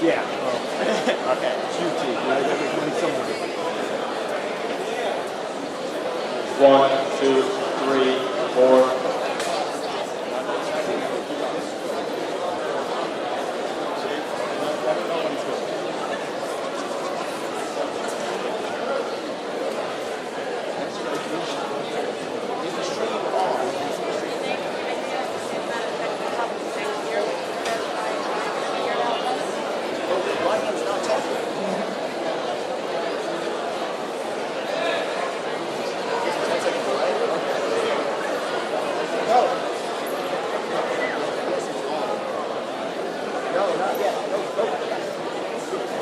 Yeah. Oh. Okay. QT. I make money somewhere. 1, 2, 3, 4.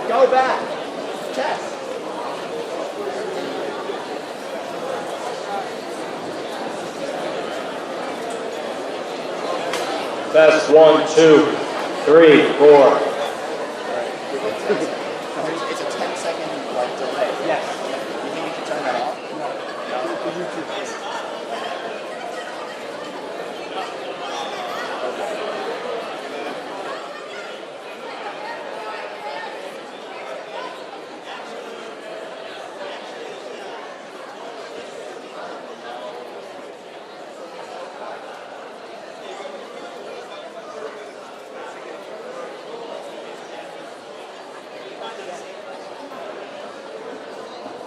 Go back. Test. Test 1, 2, 3, 4. It's a 10-second delay. Yes. You think you can turn that off? No. For YouTube.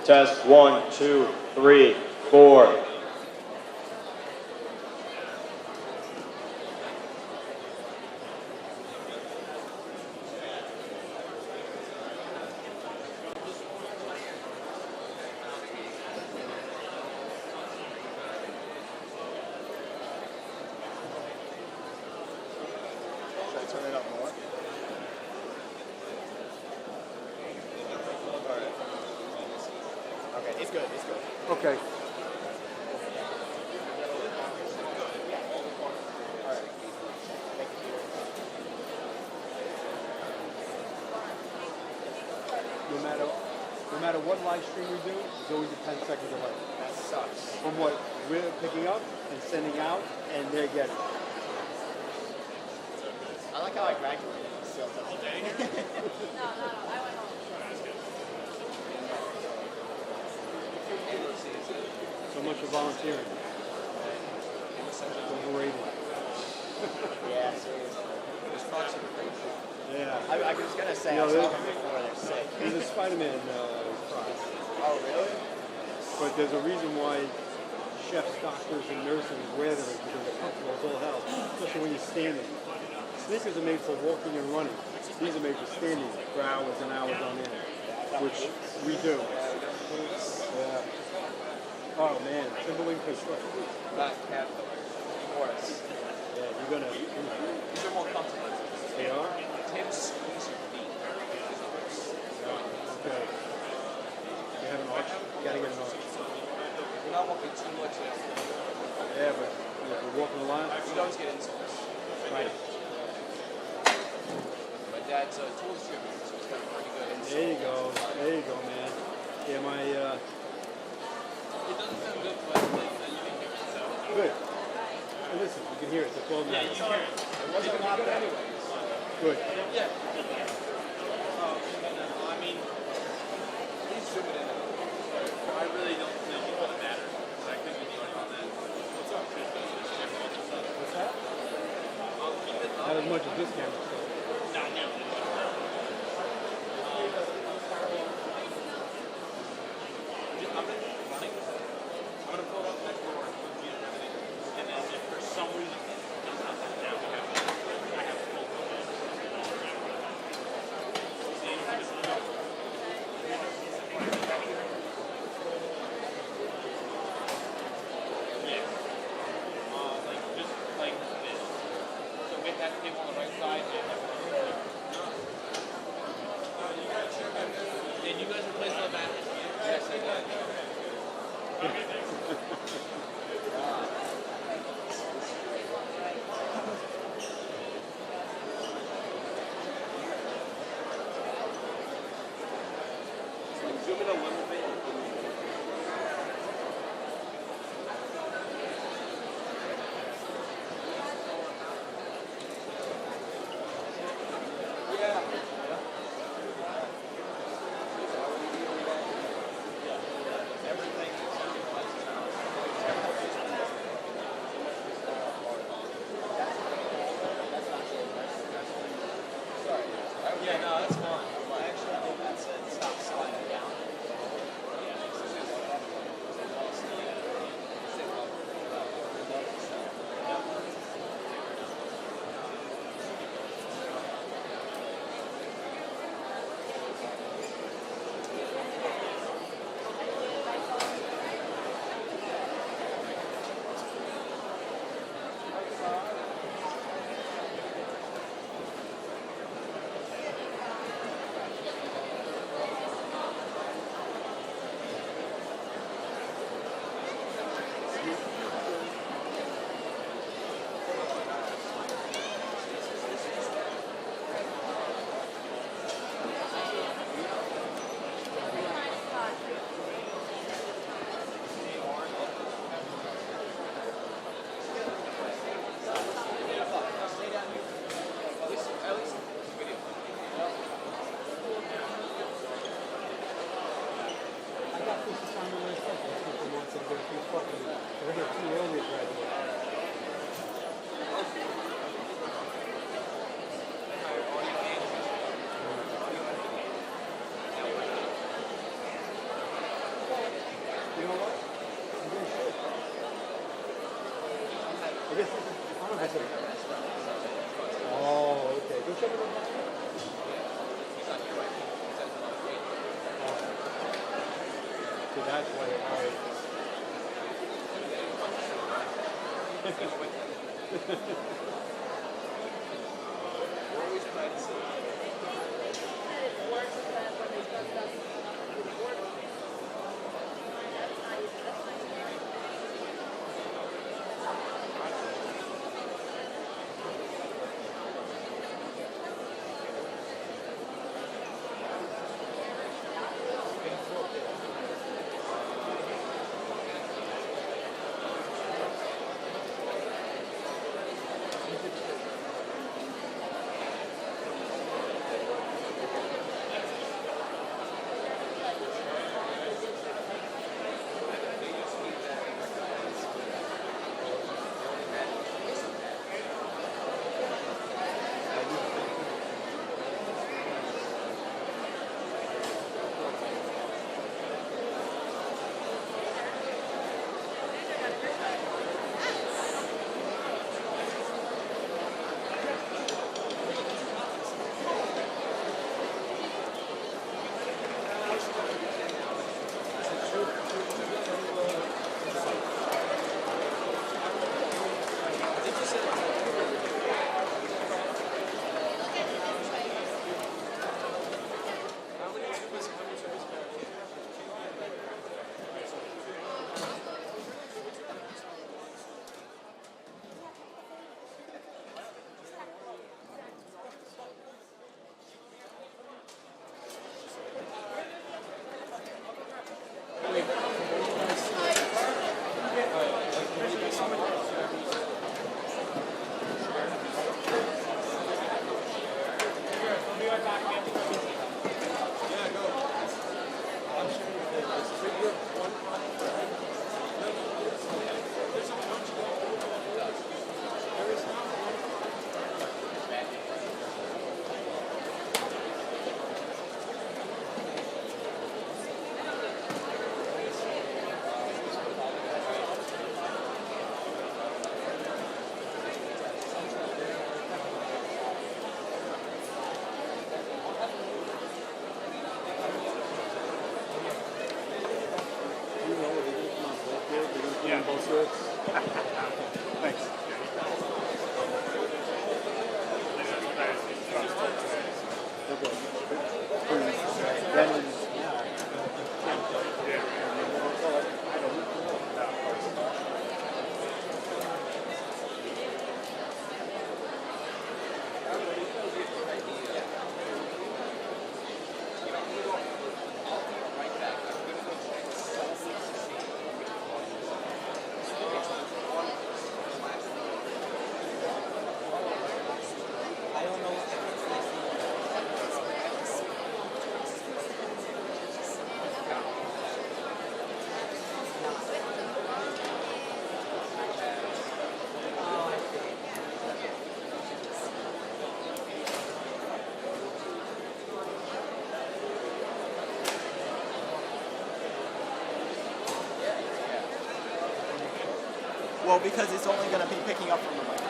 Test 1, 2, 3, 4. Should I turn it up more? Okay, it's good, it's good. Okay. No matter what live stream we do, it's always a 10-second delay. That sucks. From what we're picking up and sending out, and they're getting. I like how I graduated. So, No, I went home. So much for volunteering. Overrated. yeah, seriously. Yeah. I was going to say, You know, I saw them before they're sick. There's a Spider-Man prize. Oh, really? But there's a reason why chefs, doctors, and nurses wear them is because they're comfortable as all hell, especially when you're standing. Sneakers are made for walking and running. These are made for standing for hours and hours on end, which we do. Yeah. Oh man, Timberland construction. Not cat, Morris. Yeah, you're gonna. These are more comfortable. They are. Tim's squeeze your feet. Okay. You have an arch. You gotta get an arch. You're not walking too much now. Yeah, but if you're walking a lot. You always get insoles. Right. My dad's a tool distributor, so it's got a pretty good insole. There you go. There you go, man. Yeah, my. It doesn't sound good, but you can hear it. So. Good. And listen, you can hear it. It's 12 minutes. Yeah, it wasn't a lot good anyways. Good. Yeah. I mean, please zoom it in. I really don't know what it matters. I could be the only on that. What's up? What's that? Not as much as this camera. Not nearly. I'm gonna pull up next door and then if for some reason it's not that now we have I have full yeah. Like just like this. So with that table on the right side and you guys replace the batteries? Yes, I did. Zoom in a little bit. Yeah. Yeah, no, that's fine. Well, actually, I think that's it. Stop sliding down. I got this assignment last night. That's what they wanted to go to fucking. They're here too early to graduate. You know what? I'm doing shit. I guess I don't have to. Oh, okay. Go check it out. So that's why it hired. Well, because it's only going to be picking up from the mic.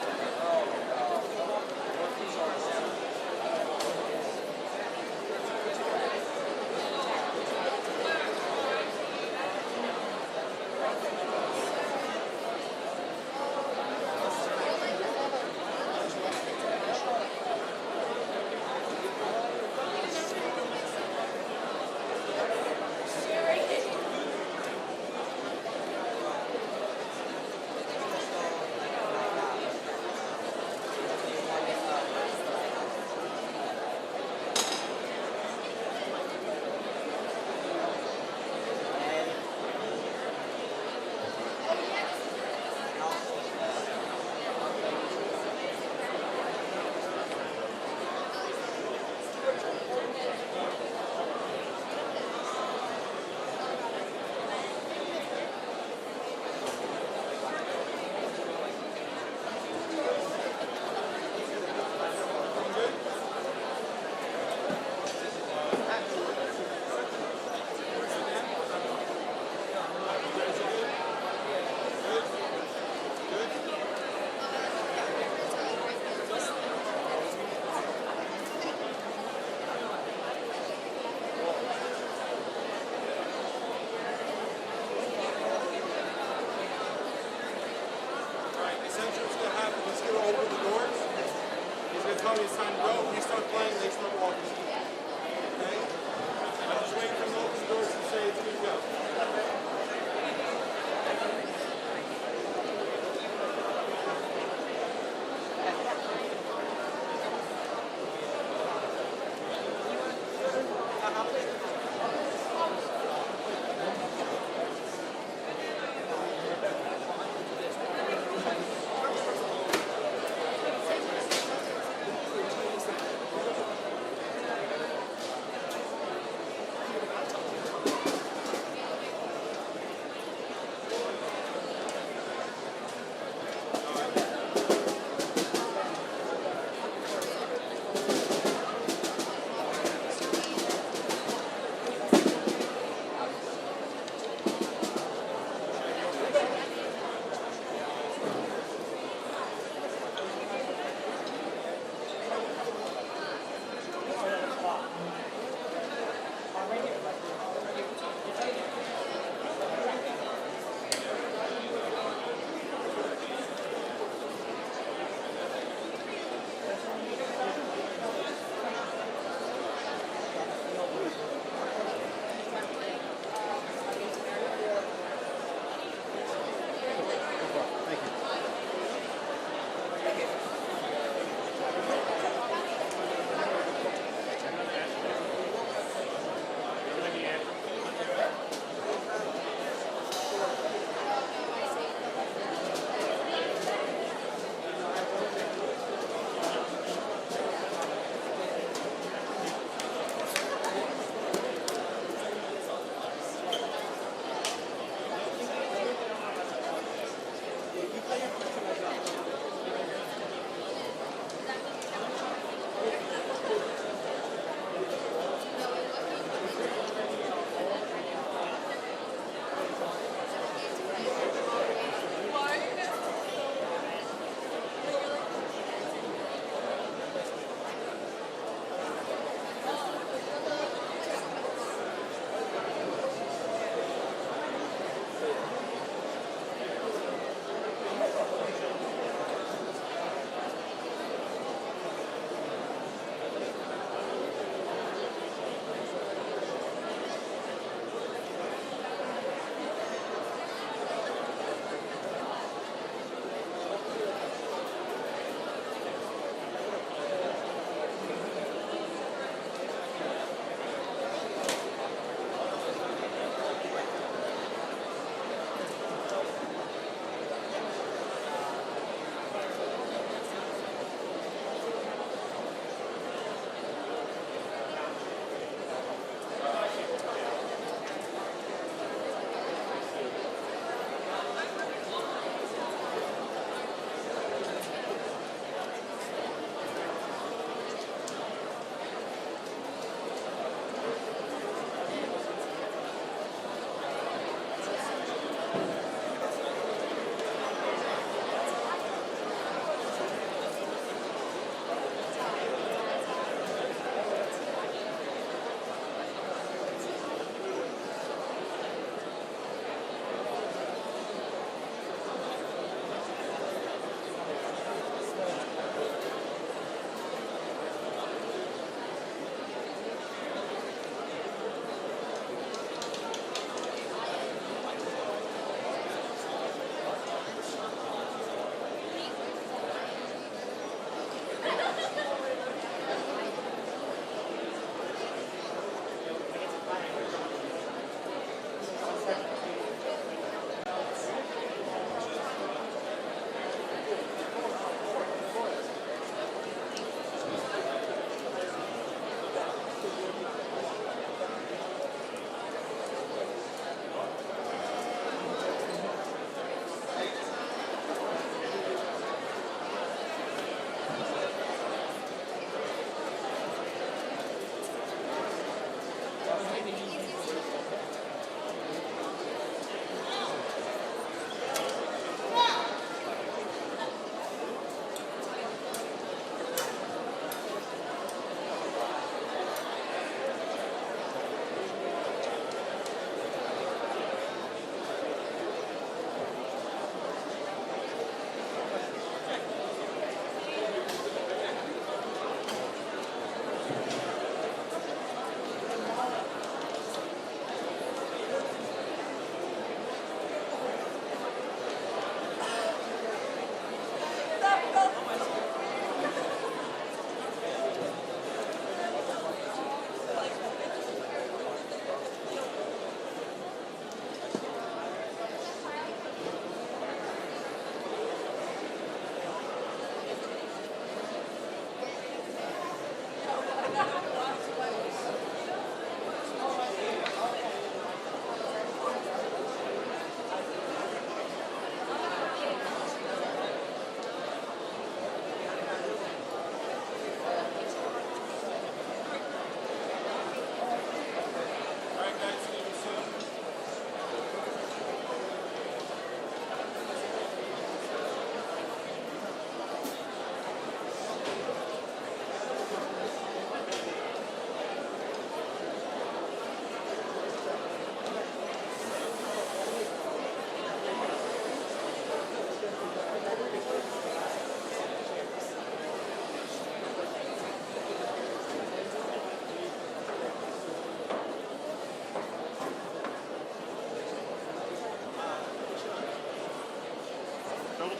Essentially what's going to happen, let's get over the doors. He's going to tell me it's time to go. When you start playing, they start walking. Okay? I'm just waiting for him to open the doors and say it's good to go.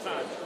time.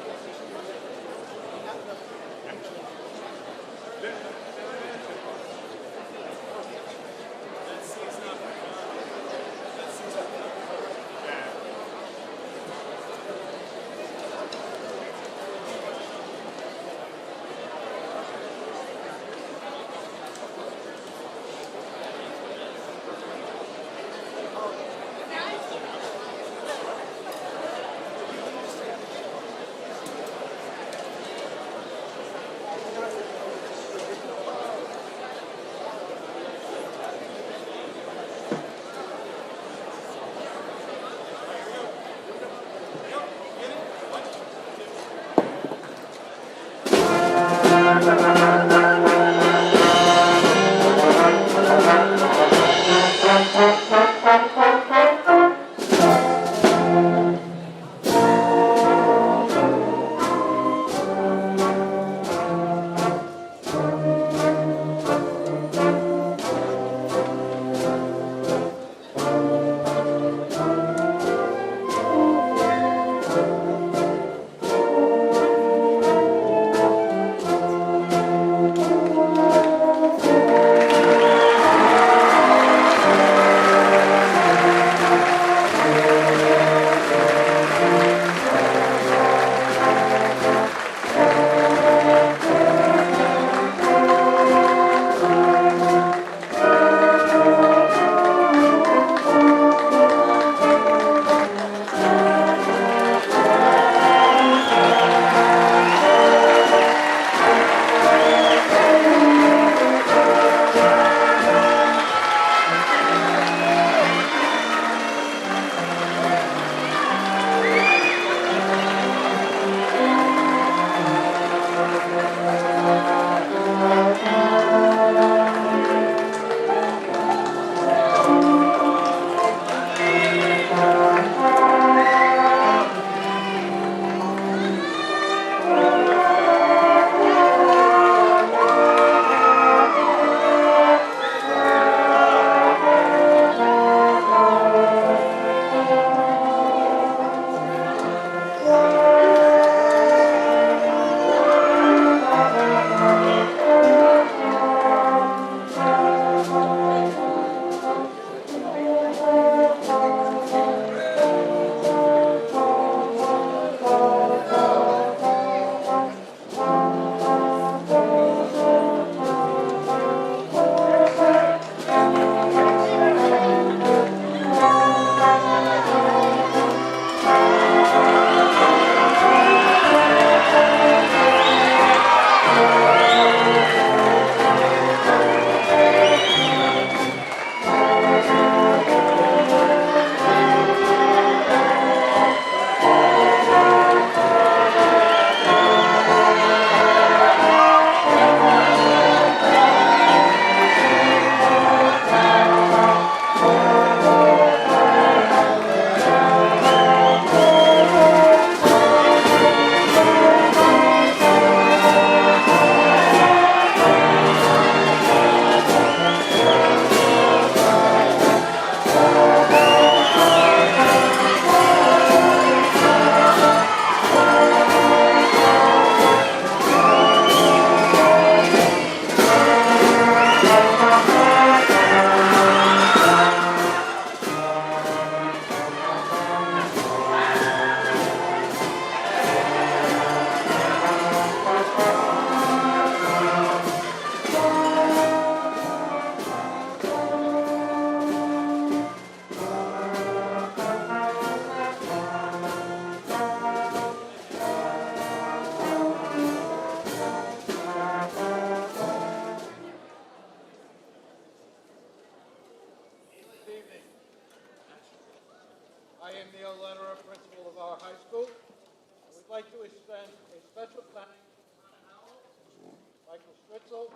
I am Neil Lederer, principal of our high school. I would like to extend a special thanks to Hannah Howell, Michael Stritzel,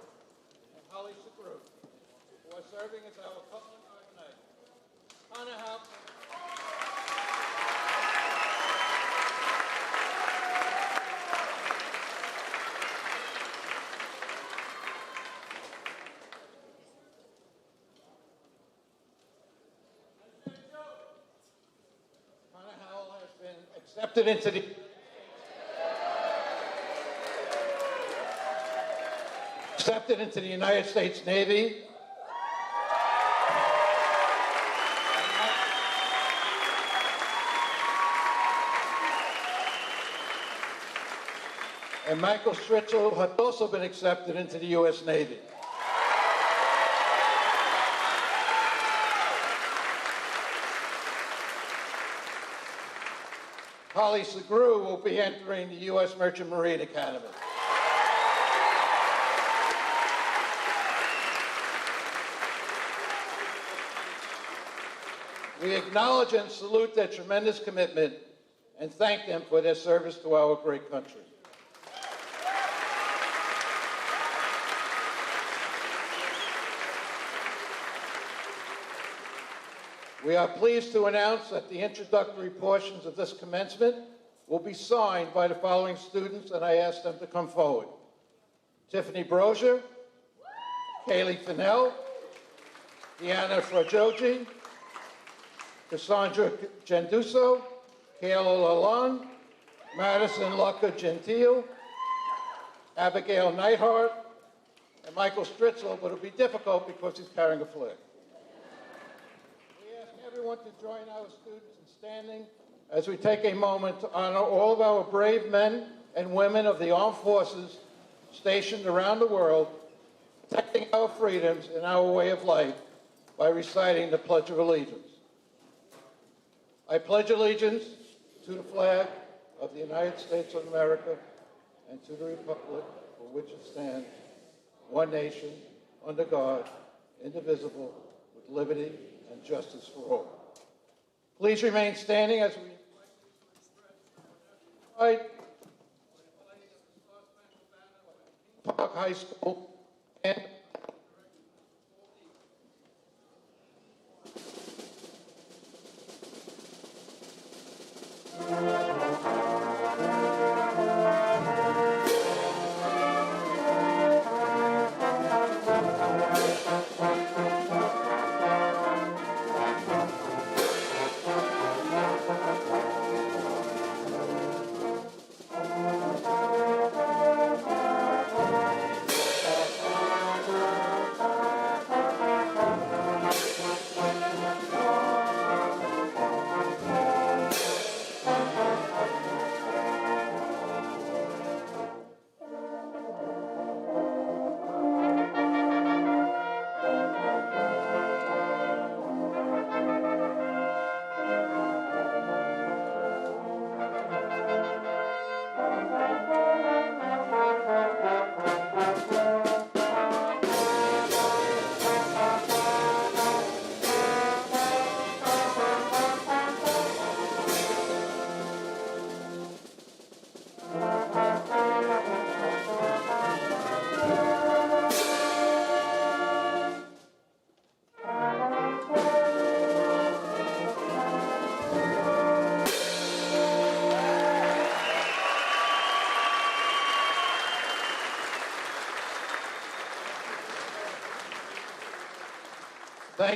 and Holly Sakru, who are serving as our coupling organizers. Hannah Howell. Hannah Howell has been accepted into the accepted into the United States Navy. And Michael Stritzel has also been accepted into the U.S. Navy. Holly Segru will be entering the U.S. Merchant Marine Academy. We acknowledge and salute their tremendous commitment and thank them for their service to our great country. We are pleased to announce that the introductory portions of this commencement will be signed by the following students, and I ask them to come forward. Tiffany Brozier, Kaylee Fennell, Deanna Frajogi, Cassandra Genduso, Kayla Lalonde, Madison Lucca Gentile, Abigail Neidhart, and Michael Stritzel, but it'll be difficult because he's carrying a flag. Everyone to join our students in standing as we take a moment to honor all of our brave men and women of the armed forces stationed around the world, protecting our freedoms and our way of life by reciting the Pledge of Allegiance. I pledge allegiance to the flag of the United States of America and to the republic for which it stands, one nation, under God, indivisible, with liberty and justice for all. Please remain standing as we Park High School and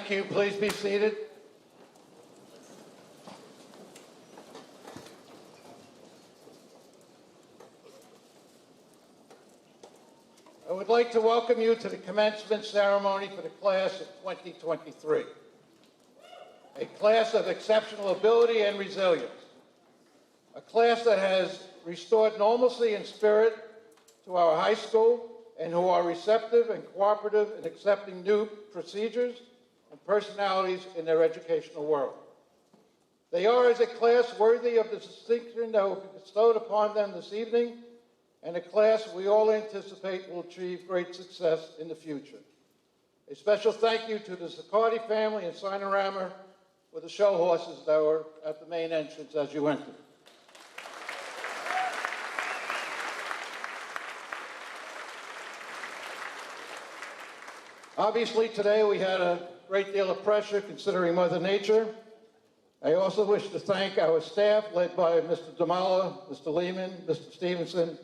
thank you. Please be seated. I would like to welcome you to the commencement ceremony for the class of 2023, a class of exceptional ability and resilience, a class that has restored normalcy and spirit to our high school and who are receptive and cooperative in accepting new procedures and personalities in their educational world. They are, as a class, worthy of the distinction that will be bestowed upon them this evening, and a class we all anticipate will achieve great success in the future. A special thank you to the Zaccardi family and Sinorama for the show horses that were at the main entrance as you entered. Obviously, today we had a great deal of pressure considering Mother Nature. I also wish to thank our staff, led by Mr. Damala, Mr. Lehman, Mr. Stevenson,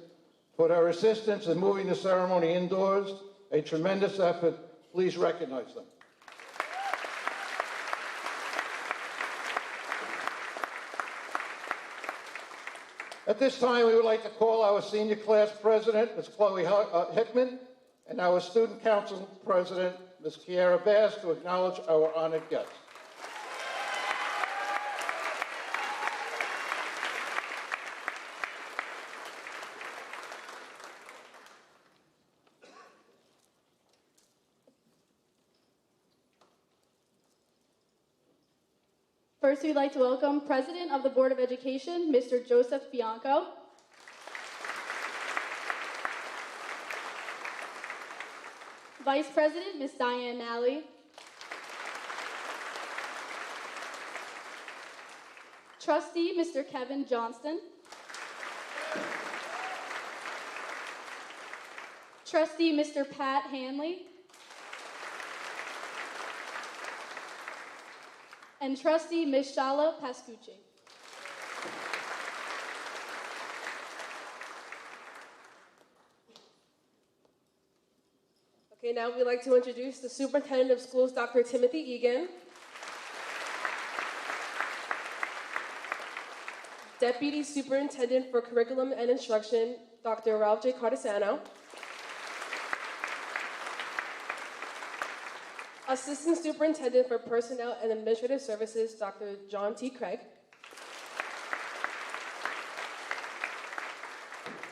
for their assistance in moving the ceremony indoors. A tremendous effort. Please recognize them. At this time, we would like to call our senior class president, Ms. Chloe Hickman, and our Student Council President, Ms. Kiara Bass, to acknowledge our honored guests. First, we'd like to welcome President of the Board of Education, Mr. Joseph Bianco. Vice President, Ms. Diane Nally. Trustee, Mr. Kevin Johnston. Trustee, Mr. Pat Hanley. And Trustee, Ms. Shala Pascucci. Okay, now we'd like to introduce the Superintendent of Schools, Dr. Timothy Egan. Deputy Superintendent for Curriculum and Instruction, Dr. Ralph J. Cardesano. Assistant Superintendent for Personnel and Administrative Services, Dr. John T. Craig.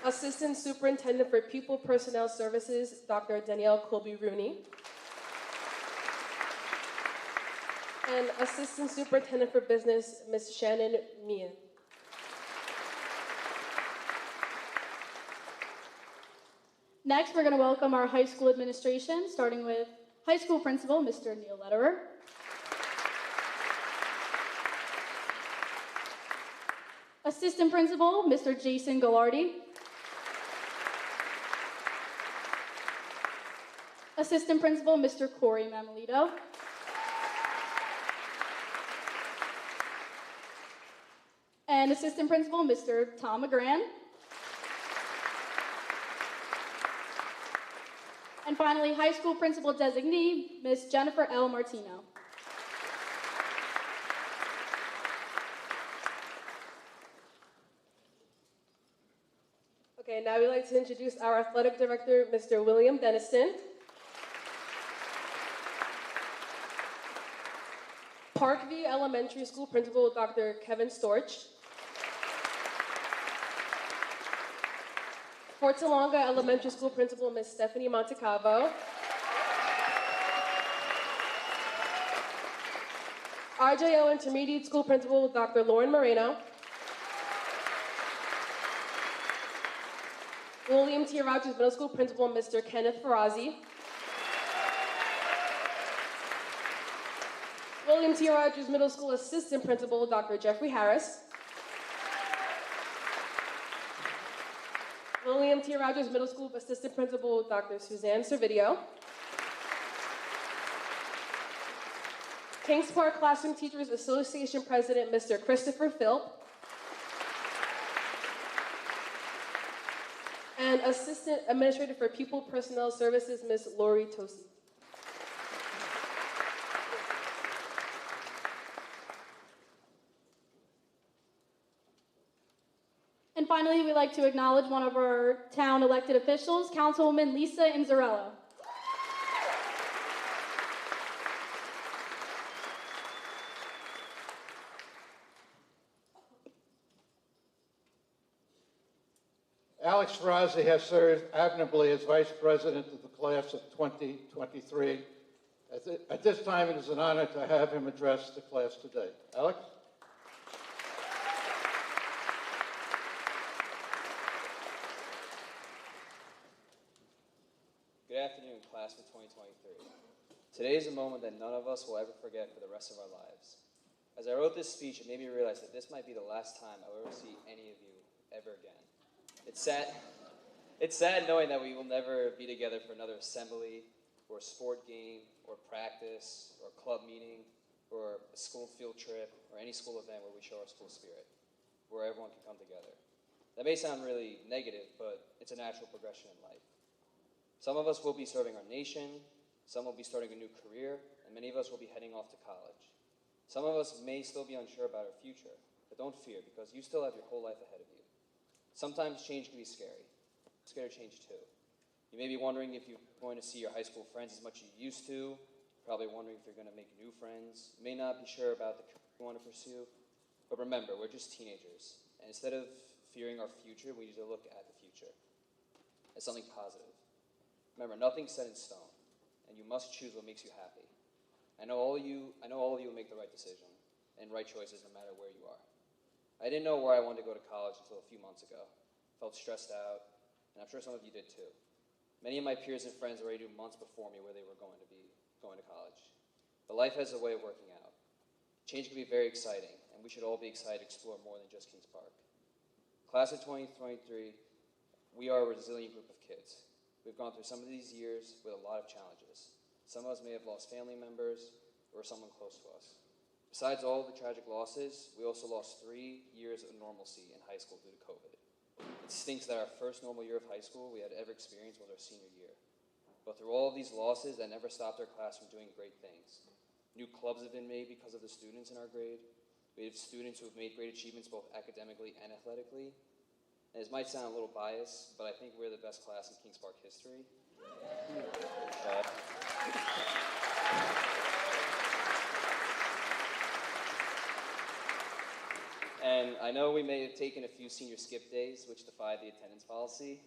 Assistant Superintendent for Pupil Personnel Services, Dr. Danielle Colby-Rooney. And Assistant Superintendent for Business, Ms. Shannon Meehan. Next, we're going to welcome our high school administration, starting with High School Principal, Mr. Neil Lederer. Assistant Principal, Mr. Jason Gallardi. Assistant Principal, Mr. Corey Mamelito. And Assistant Principal, Mr. Tom McGran. And finally, High School Principal Designee, Ms. Jennifer L. Martino. Okay, now we'd like to introduce our Athletic Director, Mr. William Denniston. Parkview Elementary School Principal, Dr. Kevin Storch. Portalonga Elementary School Principal, Ms. Stephanie Montecavo. RJO Intermediate School Principal, Dr. Lauren Moreno. William T. Rogers Middle School Principal, Mr. Kenneth Farazi. William T. Rogers Middle School Assistant Principal, Dr. Jeffrey Harris. William T. Rogers Middle School Assistant Principal, Dr. Suzanne Servideo. Kings Park Classroom Teachers Association President, Mr. Christopher Philp. And Assistant Administrator for Pupil Personnel Services, Ms. Lori Tosi. And finally, we'd like to acknowledge one of our town elected officials, Councilwoman Lisa Inzarello. Alex Farazi has served admirably as Vice President of the class of 2023. At this time, it is an honor to have him address the class today. Alex? Good afternoon, class of 2023. Today is a moment that none of us will ever forget for the rest of our lives. As I wrote this speech, it made me realize that this might be the last time I will ever see any of you ever again. It's sad knowing that we will never be together for another assembly, or a sport game, or practice, or club meeting, or a school field trip, or any school event where we show our school spirit, where everyone can come together. That may sound really negative, but it's a natural progression in life. Some of us will be serving our nation, some will be starting a new career, and many of us will be heading off to college. Some of us may still be unsure about our future, but don't fear, because you still have your whole life ahead of you. Sometimes change can be scary. I'm scared of change too. You may be wondering if you're going to see your high school friends as much as you used to, probably wondering if you're going to make new friends. You may not be sure about the career you want to pursue, but remember, we're just teenagers, and instead of fearing our future, we need to look at the future as something positive. Remember, nothing's set in stone, and you must choose what makes you happy. I know all of you will make the right decision and right choices no matter where you are. I didn't know where I wanted to go to college until a few months ago. Felt stressed out, and I'm sure some of you did too. Many of my peers and friends already knew months before me where they were going to college. But life has a way of working out. Change can be very exciting, and we should all be excited to explore more than just Kings Park. Class of 2023, we are a resilient group of kids. We've gone through some of these years with a lot of challenges. Some of us may have lost family members or someone close to us. Besides all the tragic losses, we also lost 3 years of normalcy in high school due to COVID. It stinks that our first normal year of high school we had ever experienced was our senior year. But through all of these losses, that never stopped our class from doing great things. New clubs have been made because of the students in our grade. We have students who have made great achievements both academically and athletically. And this might sound a little biased, but I think we're the best class in Kings Park history. And I know we may have taken a few senior skip days, which defied the attendance policy,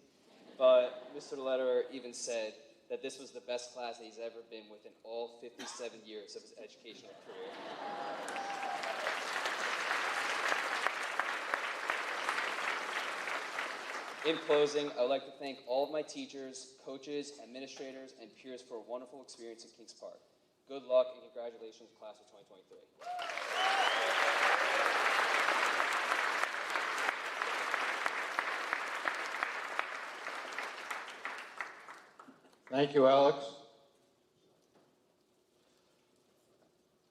but Mr. Lederer even said that this was the best class that he's ever been with in all 57 years of his educational career. In closing, I would like to thank all of my teachers, coaches, administrators, and peers for a wonderful experience at Kings Park. Good luck and congratulations, class of 2023. Thank you, Alex.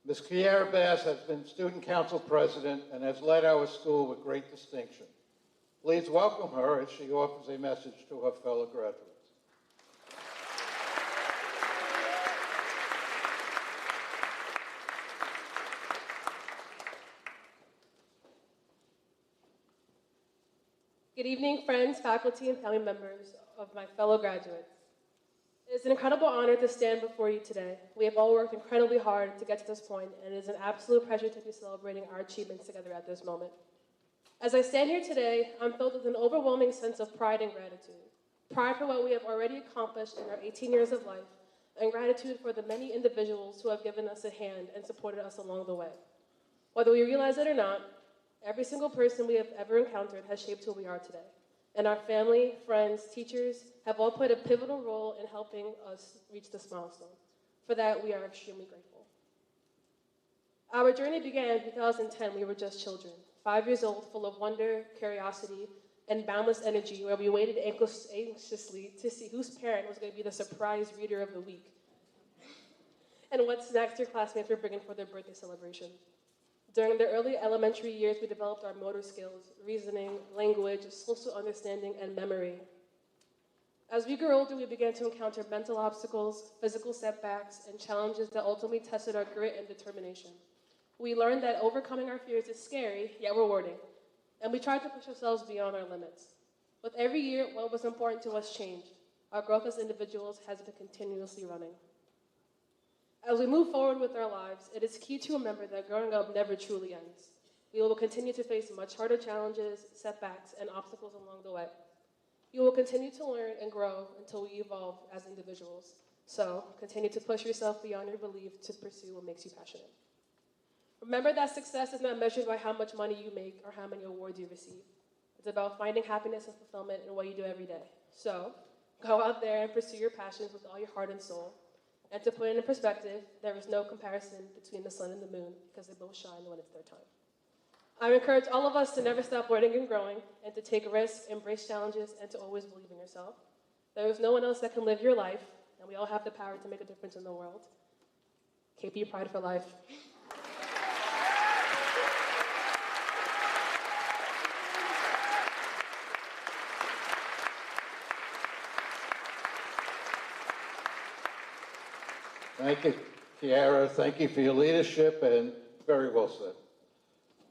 Ms. Kiara Bass has been student council president and has led our school with great distinction. Please welcome her as she offers a message to her fellow graduates. Good evening, friends, faculty, and family members of my fellow graduates. It is an incredible honor to stand before you today. We have all worked incredibly hard to get to this point, and it is an absolute pleasure to be celebrating our achievements together at this moment. As I stand here today, I'm filled with an overwhelming sense of pride and gratitude. Pride for what we have already accomplished in our 18 years of life, and gratitude for the many individuals who have given us a hand and supported us along the way. Whether we realize it or not, every single person we have ever encountered has shaped who we are today. And our family, friends, teachers have all played a pivotal role in helping us reach this milestone. For that, we are extremely grateful. Our journey began in 2010. We were just children, 5 years old, full of wonder, curiosity, and boundless energy, where we waited anxiously to see whose parent was going to be the surprise reader of the week, and what snacks your classmates were bringing for their birthday celebration. During the early elementary years, we developed our motor skills, reasoning, language, social understanding, and memory. As we grew older, we began to encounter mental obstacles, physical setbacks, and challenges that ultimately tested our grit and determination. We learned that overcoming our fears is scary, yet rewarding, and we tried to push ourselves beyond our limits. With every year, what was important to us changed. Our growth as individuals has been continuously running. As we move forward with our lives, it is key to remember that growing up never truly ends. We will continue to face much harder challenges, setbacks, and obstacles along the way. You will continue to learn and grow until we evolve as individuals. So, continue to push yourself beyond your belief to pursue what makes you passionate. Remember that success is not measured by how much money you make or how many awards you receive. It's about finding happiness and fulfillment in what you do every day. So, go out there and pursue your passions with all your heart and soul. And to put it in perspective, there is no comparison between the sun and the moon because they both shine when it's their time. I encourage all of us to never stop learning and growing, and to take risks, embrace challenges, and to always believe in yourself. There is no one else that can live your life, and we all have the power to make a difference in the world. KP Pride for life. Thank you, Kiara. Thank you for your leadership, and very well said.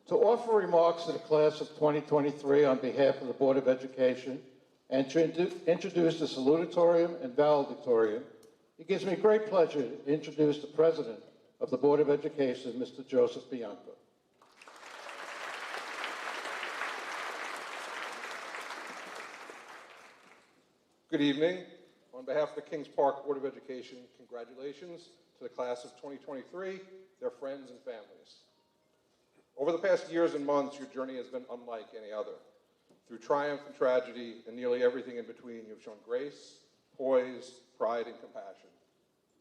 To offer remarks to the class of 2023 on behalf of the Board of Education and to introduce the salutatorium and valedictorian, it gives me great pleasure to introduce the President of the Board of Education, Mr. Joseph Bianco. Good evening. On behalf of the Kings Park Board of Education, congratulations to the class of 2023, their friends and families. Over the past years and months, your journey has been unlike any other. Through triumph and tragedy and nearly everything in between, you've shown grace, poise, pride, and compassion.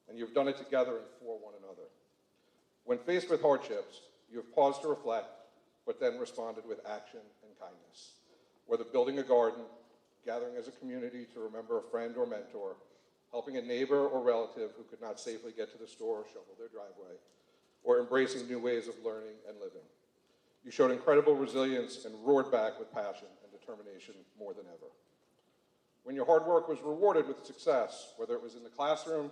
And you've done it together and for one another. When faced with hardships, you have paused to reflect, but then responded with action and kindness. Whether building a garden, gathering as a community to remember a friend or mentor, helping a neighbor or relative who could not safely get to the store or shovel their driveway, or embracing new ways of learning and living. You showed incredible resilience and roared back with passion and determination more than ever. When your hard work was rewarded with success, whether it was in the classroom,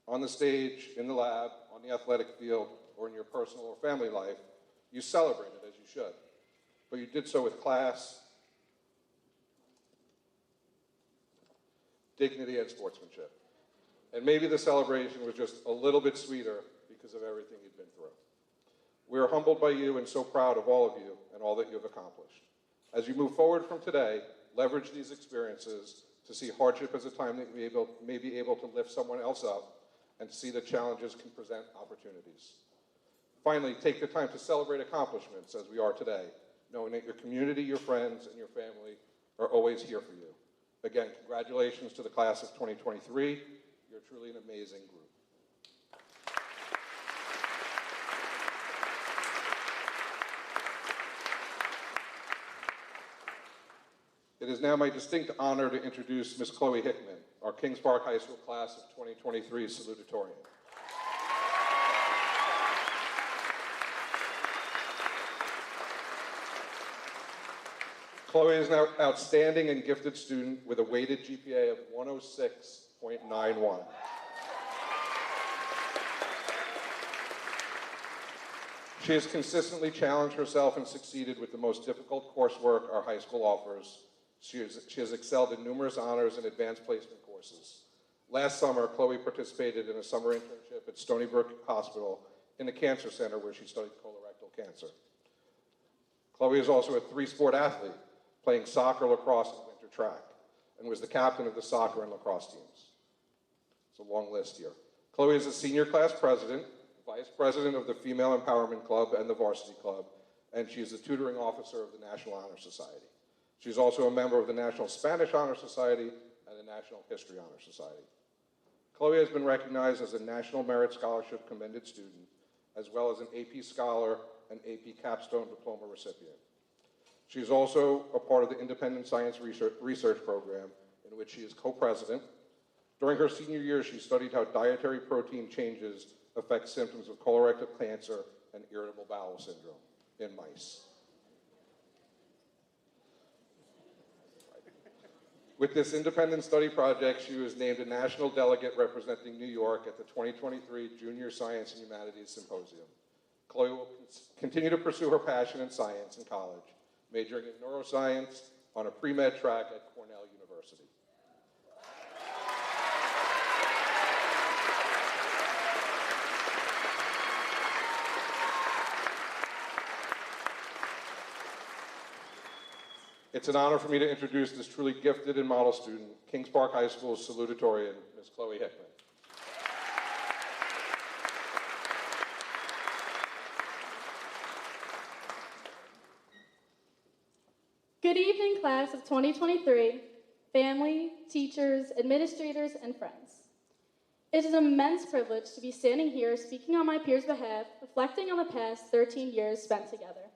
on the stage, in the lab, on the athletic field, or in your personal or family life, you celebrated as you should. But you did so with class, dignity, and sportsmanship. And maybe the celebration was just a little bit sweeter because of everything you've been through. We are humbled by you and so proud of all of you and all that you have accomplished. As you move forward from today, leverage these experiences to see hardship as a time that you may be able to lift someone else up and to see that challenges can present opportunities. Finally, take the time to celebrate accomplishments as we are today, knowing that your community, your friends, and your family are always here for you. Again, congratulations to the class of 2023. You're truly an amazing group. It is now my distinct honor to introduce Ms. Chloe Hickman, our Kings Park High School class of 2023 salutatorian. Chloe is an outstanding and gifted student with a weighted GPA of 106.91. She has consistently challenged herself and succeeded with the most difficult coursework our high school offers. She has excelled in numerous honors and advanced placement courses. Last summer, Chloe participated in a summer internship at Stony Brook Hospital in the Cancer Center where she studied colorectal cancer. Chloe is also a three-sport athlete, playing soccer, lacrosse, and winter track, and was the captain of the soccer and lacrosse teams. It's a long list here. Chloe is a senior class president, vice president of the Female Empowerment Club and the Varsity Club, and she is the tutoring officer of the National Honor Society. She's also a member of the National Spanish Honor Society and the National History Honor Society. Chloe has been recognized as a National Merit Scholarship Commended Student, as well as an AP Scholar and AP Capstone Diploma recipient. She is also a part of the Independent Science Research Program, in which she is co-president. During her senior year, she studied how dietary protein changes affect symptoms of colorectal cancer and irritable bowel syndrome in mice. With this independent study project, she was named a national delegate representing New York at the 2023 Junior Science and Humanities Symposium. Chloe will continue to pursue her passion in science in college, majoring in neuroscience on a pre-med track at Cornell University. It's an honor for me to introduce this truly gifted and model student, Kings Park High School's salutatorian, Ms. Chloe Hickman. Good evening, class of 2023, family, teachers, administrators, and friends. It is an immense privilege to be standing here speaking on my peers' behalf, reflecting on the past 13 years spent together.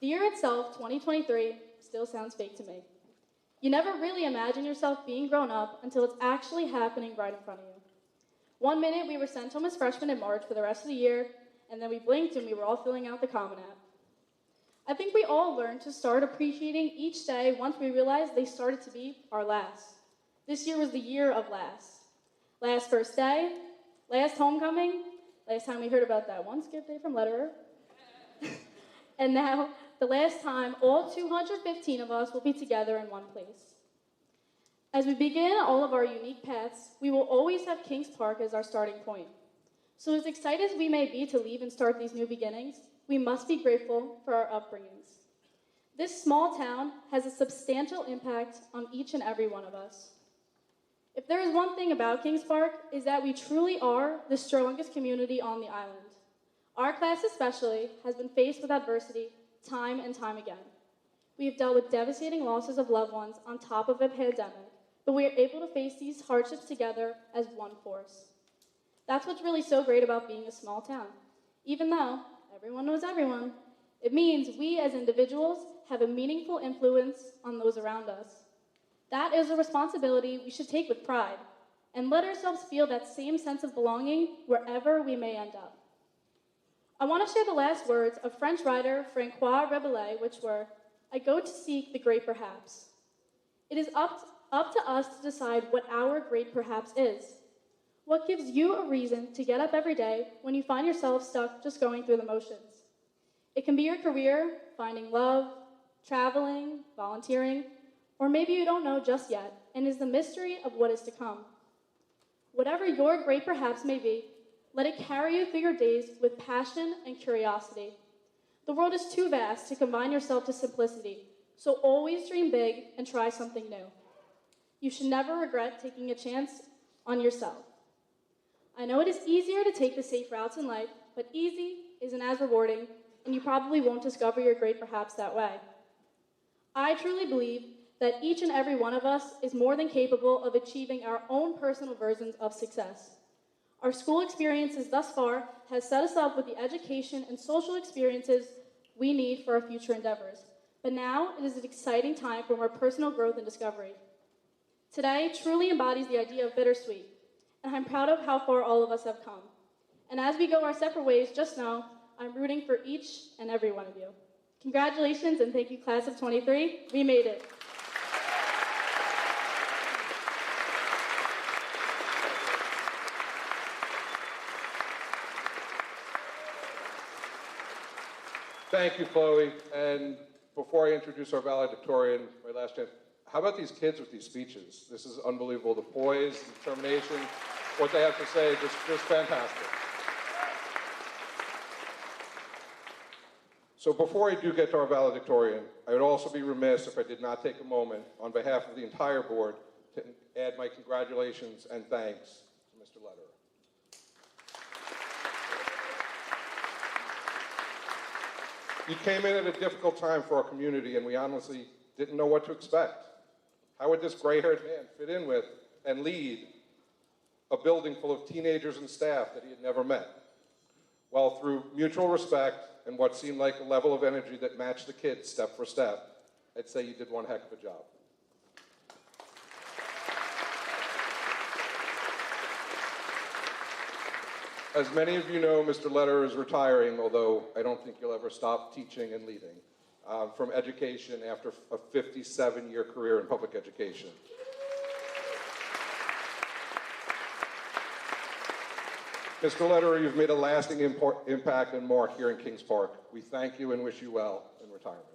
The year itself, 2023, still sounds fake to me. You never really imagine yourself being grown up until it's actually happening right in front of you. One minute we were sent home as freshmen in March for the rest of the year, and then we blinked and we were all filling out the Common App. I think we all learned to start appreciating each day once we realized they started to be our last. This year was the year of last. Last first day, last homecoming, last time we heard about that one skip day from Letterer, and now the last time all 215 of us will be together in one place. As we begin all of our unique paths, we will always have Kings Park as our starting point. So as excited as we may be to leave and start these new beginnings, we must be grateful for our upbringings. This small town has a substantial impact on each and every one of us. If there is one thing about Kings Park, is that we truly are the strongest community on the island. Our class especially has been faced with adversity time and time again. We have dealt with devastating losses of loved ones on top of a pandemic, but we are able to face these hardships together as one force. That's what's really so great about being a small town. Even though everyone knows everyone, it means we as individuals have a meaningful influence on those around us. That is a responsibility we should take with pride and let ourselves feel that same sense of belonging wherever we may end up. I want to share the last words of French writer Francois Rabelais, which were, "I go to seek the great perhaps." It is up to us to decide what our great perhaps is. What gives you a reason to get up every day when you find yourself stuck just going through the motions? It can be your career, finding love, traveling, volunteering, or maybe you don't know just yet and is the mystery of what is to come. Whatever your great perhaps may be, let it carry you through your days with passion and curiosity. The world is too vast to confine yourself to simplicity, so always dream big and try something new. You should never regret taking a chance on yourself. I know it is easier to take the safe routes in life, but easy isn't as rewarding, and you probably won't discover your great perhaps that way. I truly believe that each and every one of us is more than capable of achieving our own personal versions of success. Our school experiences thus far has set us up with the education and social experiences we need for our future endeavors. But now it is an exciting time for more personal growth and discovery. Today truly embodies the idea of bittersweet, and I'm proud of how far all of us have come. And as we go our separate ways, just know I'm rooting for each and every one of you. Congratulations and thank you, class of 23. We made it. Thank you, Chloe. And before I introduce our valedictorian, my last chance, how about these kids with these speeches? This is unbelievable. The poise, the determination, what they have to say, just fantastic. So before I do get to our valedictorian, I would also be remiss if I did not take a moment on behalf of the entire board to add my congratulations and thanks to Mr. Lederer. You came in at a difficult time for our community, and we honestly didn't know what to expect. How would this gray-haired man fit in with and lead a building full of teenagers and staff that he had never met? Well, through mutual respect and what seemed like a level of energy that matched the kids step for step, I'd say you did one heck of a job. As many of you know, Mr. Lederer is retiring, although I don't think you'll ever stop teaching and leading from education after a 57-year career in public education. Mr. Lederer, you've made a lasting impact and mark here in Kings Park. We thank you and wish you well in retirement.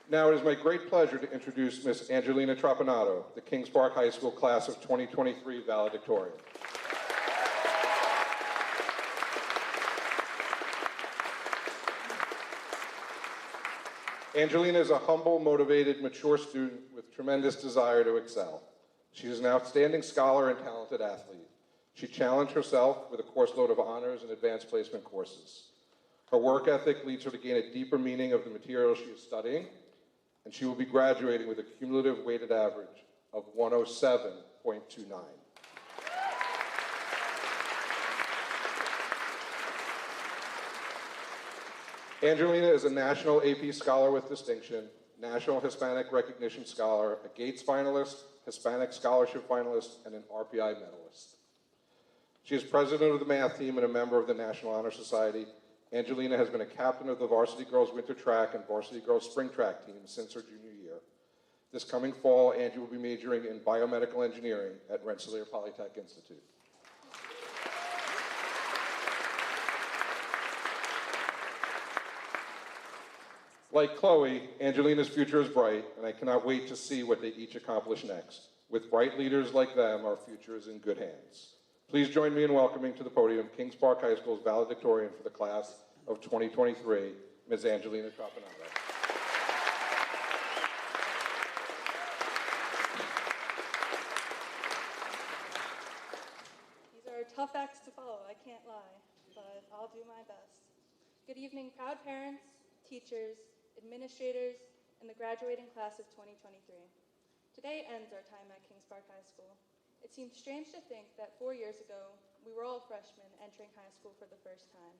Now it is my great pleasure to introduce Ms. Angelina Trapanado, the Kings Park High School class of 2023 valedictorian. Angelina is a humble, motivated, mature student with tremendous desire to excel. She is an outstanding scholar and talented athlete. She challenged herself with a course load of honors and advanced placement courses. Her work ethic leads her to gain a deeper meaning of the material she is studying, and she will be graduating with a cumulative weighted average of 107.29. Angelina is a National AP Scholar with Distinction, National Hispanic Recognition Scholar, a Gates finalist, Hispanic Scholarship finalist, and an RPI medalist. She is president of the math team and a member of the National Honor Society. Angelina has been a captain of the varsity girls winter track and varsity girls spring track teams since her junior year. This coming fall, Angie will be majoring in biomedical engineering at Rensselaer Polytech Institute. Like Chloe, Angelina's future is bright, and I cannot wait to see what they each accomplish next. With bright leaders like them, our future is in good hands. Please join me in welcoming to the podium Kings Park High School's valedictorian for the class of 2023, Ms. Angelina Caponata. These are tough acts to follow, I can't lie, but I'll do my best. Good evening, proud parents, teachers, administrators, and the graduating class of 2023. Today ends our time at Kings Park High School. It seems strange to think that 4 years ago, we were all freshmen entering high school for the first time.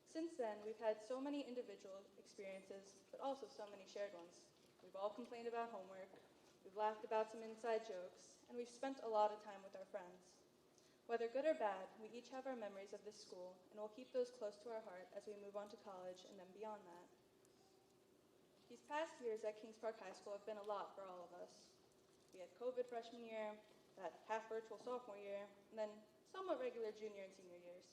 Since then, we've had so many individual experiences, but also so many shared ones. We've all complained about homework, we've laughed about some inside jokes, and we've spent a lot of time with our friends. Whether good or bad, we each have our memories of this school, and we'll keep those close to our heart as we move on to college and then beyond that. These past years at Kings Park High School have been a lot for all of us. We had COVID freshman year, that half-virtual sophomore year, and then somewhat regular junior and senior years.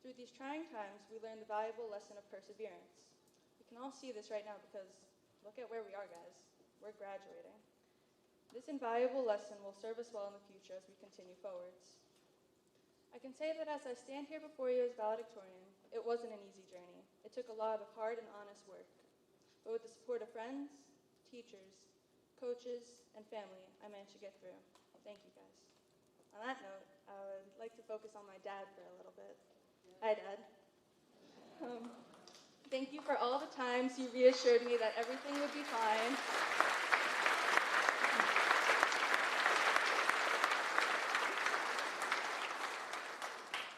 Through these trying times, we learned the valuable lesson of perseverance. We can all see this right now because look at where we are, guys. We're graduating. This invaluable lesson will serve us well in the future as we continue forwards. I can say that as I stand here before you as valedictorian, it wasn't an easy journey. It took a lot of hard and honest work. But with the support of friends, teachers, coaches, and family, I managed to get through. Thank you, guys. On that note, I would like to focus on my dad for a little bit. Hi, Dad. Thank you for all the times you reassured me that everything would be fine.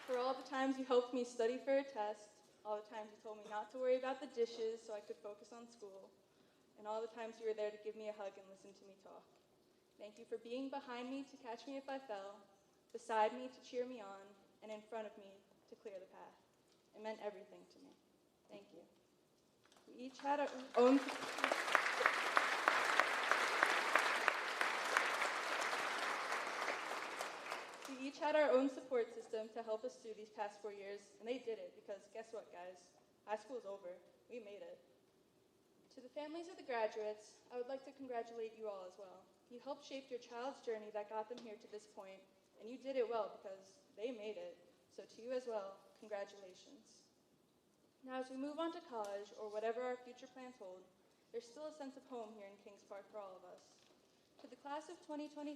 For all the times you helped me study for a test, all the times you told me not to worry about the dishes so I could focus on school, and all the times you were there to give me a hug and listen to me talk. Thank you for being behind me to catch me if I fell, beside me to cheer me on, and in front of me to clear the path. It meant everything to me. Thank you. We each had our own... We each had our own support system to help us through these past 4 years, and they did it because guess what, guys? High school's over. We made it. To the families of the graduates, I would like to congratulate you all as well. You helped shape your child's journey that got them here to this point, and you did it well because they made it. So to you as well, congratulations. Now as we move on to college, or whatever our future plans hold, there's still a sense of home here in Kings Park for all of us. To the class of 2023,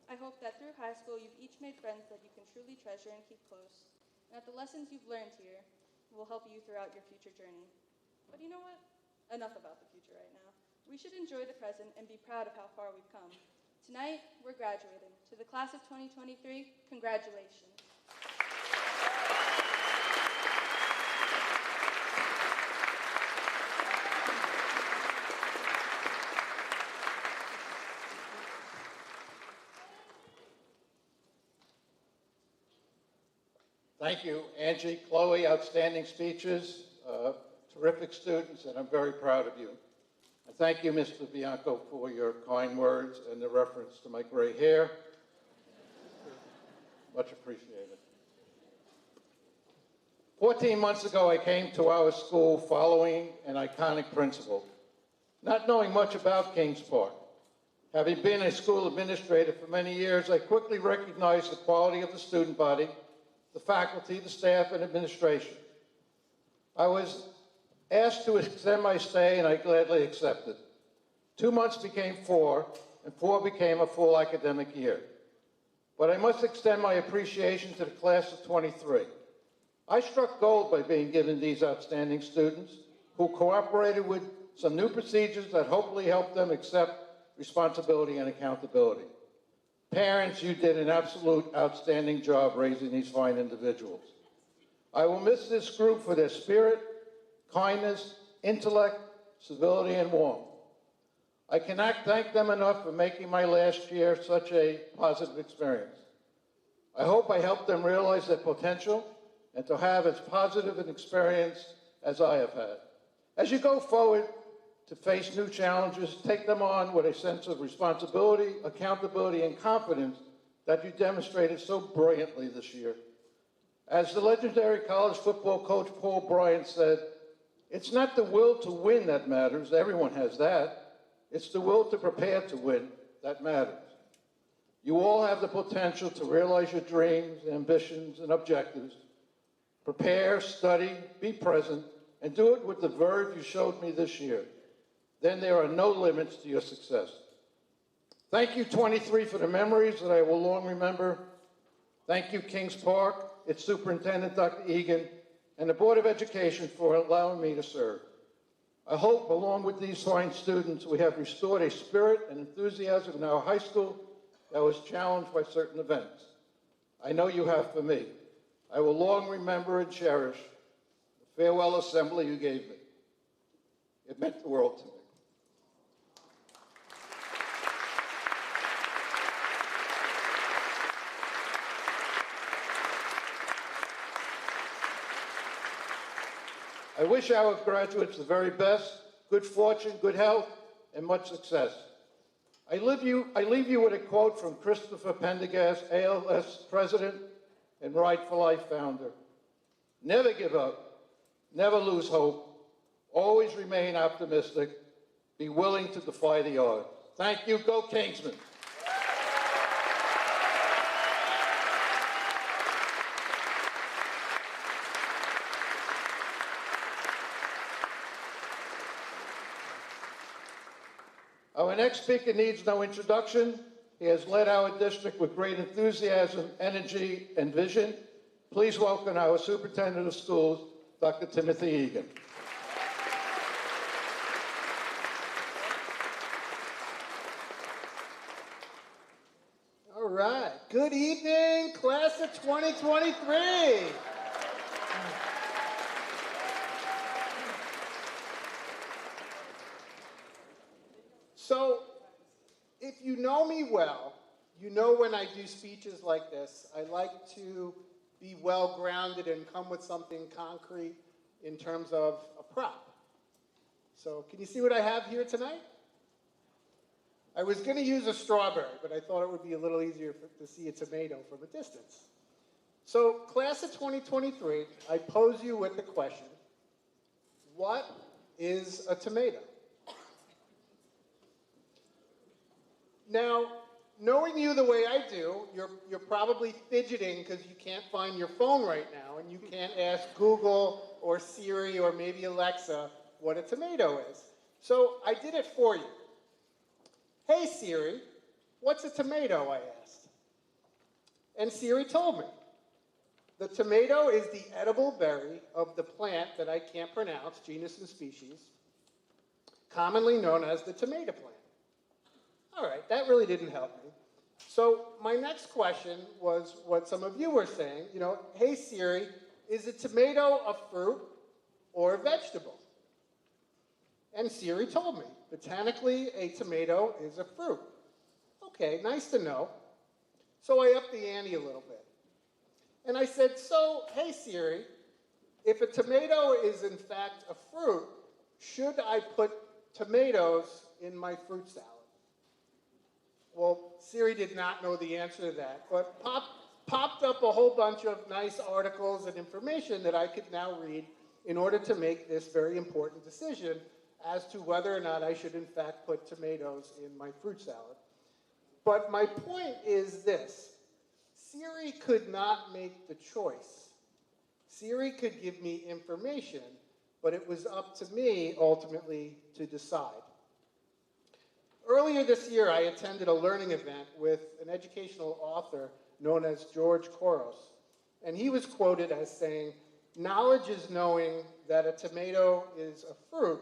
I hope that through high school you've each made friends that you can truly treasure and keep close, and that the lessons you've learned here will help you throughout your future journey. But you know what? Enough about the future right now. We should enjoy the present and be proud of how far we've come. Tonight, we're graduating. To the class of 2023, congratulations. Thank you, Angie, Chloe, outstanding speeches, terrific students, and I'm very proud of you. And thank you, Mr. Bianco, for your kind words and the reference to my gray hair. Much appreciated. 14 months ago, I came to our school following an iconic principal, not knowing much about Kings Park. Having been a school administrator for many years, I quickly recognized the quality of the student body, the faculty, the staff, and administration. I was asked to extend my stay, and I gladly accepted. 2 months became 4, and 4 became a full academic year. But I must extend my appreciation to the class of 23. I struck gold by being given these outstanding students who cooperated with some new procedures that hopefully helped them accept responsibility and accountability. Parents, you did an absolute outstanding job raising these fine individuals. I will miss this group for their spirit, kindness, intellect, civility, and warmth. I cannot thank them enough for making my last year such a positive experience. I hope I helped them realize their potential and to have as positive an experience as I have had. As you go forward to face new challenges, take them on with a sense of responsibility, accountability, and confidence that you demonstrated so brilliantly this year. As the legendary college football coach Paul Bryant said, It's not the will to win that matters. Everyone has that. It's the will to prepare to win that matters. You all have the potential to realize your dreams, ambitions, and objectives. Prepare, study, be present, and do it with the verve you showed me this year. Then there are no limits to your success. Thank you, 23, for the memories that I will long remember. Thank you, Kings Park, its superintendent, Dr. Egan, and the Board of Education for allowing me to serve. I hope, along with these fine students, we have restored a spirit and enthusiasm in our high school that was challenged by certain events. I know you have for me. I will long remember and cherish the farewell assembly you gave me. It meant the world to me. I wish our graduates the very best, good fortune, good health, and much success. I leave you with a quote from Christopher Pendergast, ALS president and Ride for Life founder. Never give up, never lose hope, always remain optimistic, be willing to defy the odds. Thank you, go Kingsmen. Our next speaker needs no introduction. He has led our district with great enthusiasm, energy, and vision. Please welcome our Superintendent of Schools, Dr. Timothy Egan. All right. Good evening, class of 2023. So, if you know me well, you know when I do speeches like this, I like to be well-grounded and come with something concrete in terms of a prop. So, can you see what I have here tonight? I was going to use a strawberry, but I thought it would be a little easier to see a tomato from a distance. So, class of 2023, I pose you with the question, what is a tomato? Now, knowing you the way I do, you're probably fidgeting because you can't find your phone right now and you can't ask Google or Siri or maybe Alexa what a tomato is. So I did it for you. Hey Siri, what's a tomato, I asked. And Siri told me. The tomato is the edible berry of the plant that I can't pronounce, genus and species, commonly known as the tomato plant. All right, that really didn't help me. So my next question was what some of you were saying. You know, hey Siri, is a tomato a fruit or a vegetable? And Siri told me, botanically, a tomato is a fruit. Okay, nice to know. So I upped the ante a little bit. And I said, so, hey Siri, if a tomato is in fact a fruit, should I put tomatoes in my fruit salad? Well, Siri did not know the answer to that, but popped up a whole bunch of nice articles and information that I could now read in order to make this very important decision as to whether or not I should in fact put tomatoes in my fruit salad. But my point is this. Siri could not make the choice. Siri could give me information, but it was up to me ultimately to decide. Earlier this year, I attended a learning event with an educational author known as George Couros, and he was quoted as saying, knowledge is knowing that a tomato is a fruit.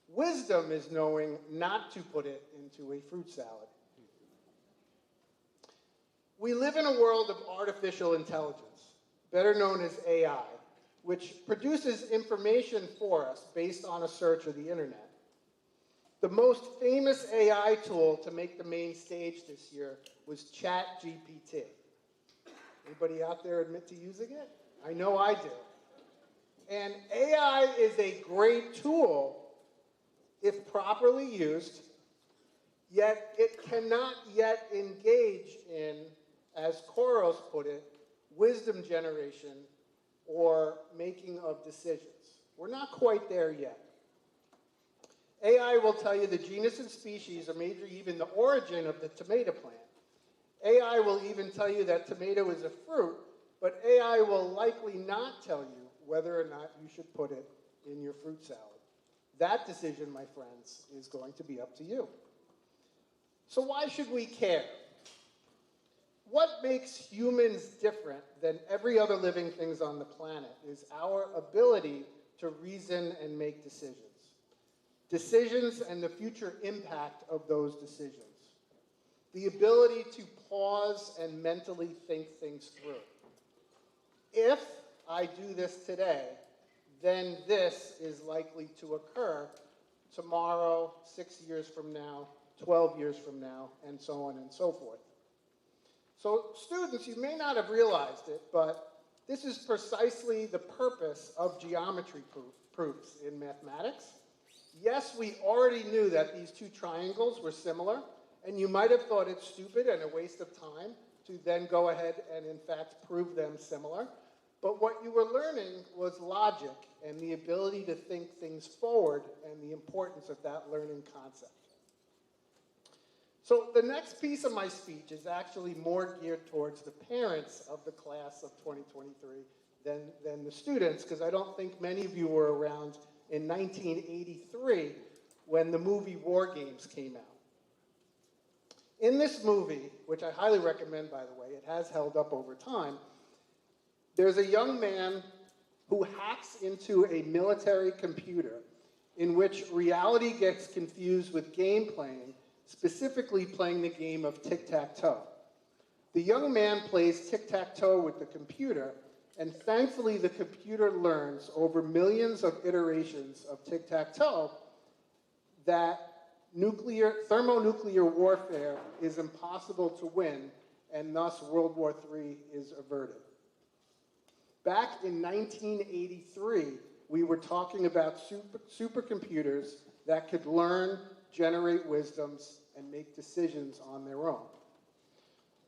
Wisdom is knowing not to put it into a fruit salad. We live in a world of artificial intelligence, better known as AI, which produces information for us based on a search of the internet. The most famous AI tool to make the main stage this year was ChatGPT. Anybody out there admit to using it? I know I do. And AI is a great tool if properly used, yet it cannot yet engage in, as Couros put it, wisdom generation or making of decisions. We're not quite there yet. AI will tell you the genus and species, or maybe even the origin of the tomato plant. AI will even tell you that tomato is a fruit, but AI will likely not tell you whether or not you should put it in your fruit salad. That decision, my friends, is going to be up to you. So why should we care? What makes humans different than every other living thing on the planet is our ability to reason and make decisions. Decisions and the future impact of those decisions. The ability to pause and mentally think things through. If I do this today, then this is likely to occur tomorrow, 6 years from now, 12 years from now, and so on and so forth. So students, you may not have realized it, but this is precisely the purpose of geometry proofs in mathematics. Yes, we already knew that these two triangles were similar, and you might have thought it stupid and a waste of time to then go ahead and in fact prove them similar. But what you were learning was logic and the ability to think things forward and the importance of that learning concept. So the next piece of my speech is actually more geared towards the parents of the class of 2023 than the students, because I don't think many of you were around in 1983 when the movie War Games came out. In this movie, which I highly recommend, by the way, it has held up over time, there's a young man who hacks into a military computer in which reality gets confused with game playing, specifically playing the game of tic-tac-toe. The young man plays tic-tac-toe with the computer, and thankfully the computer learns over millions of iterations of tic-tac-toe that thermonuclear warfare is impossible to win, and thus World War III is averted. Back in 1983, we were talking about supercomputers that could learn, generate wisdoms, and make decisions on their own.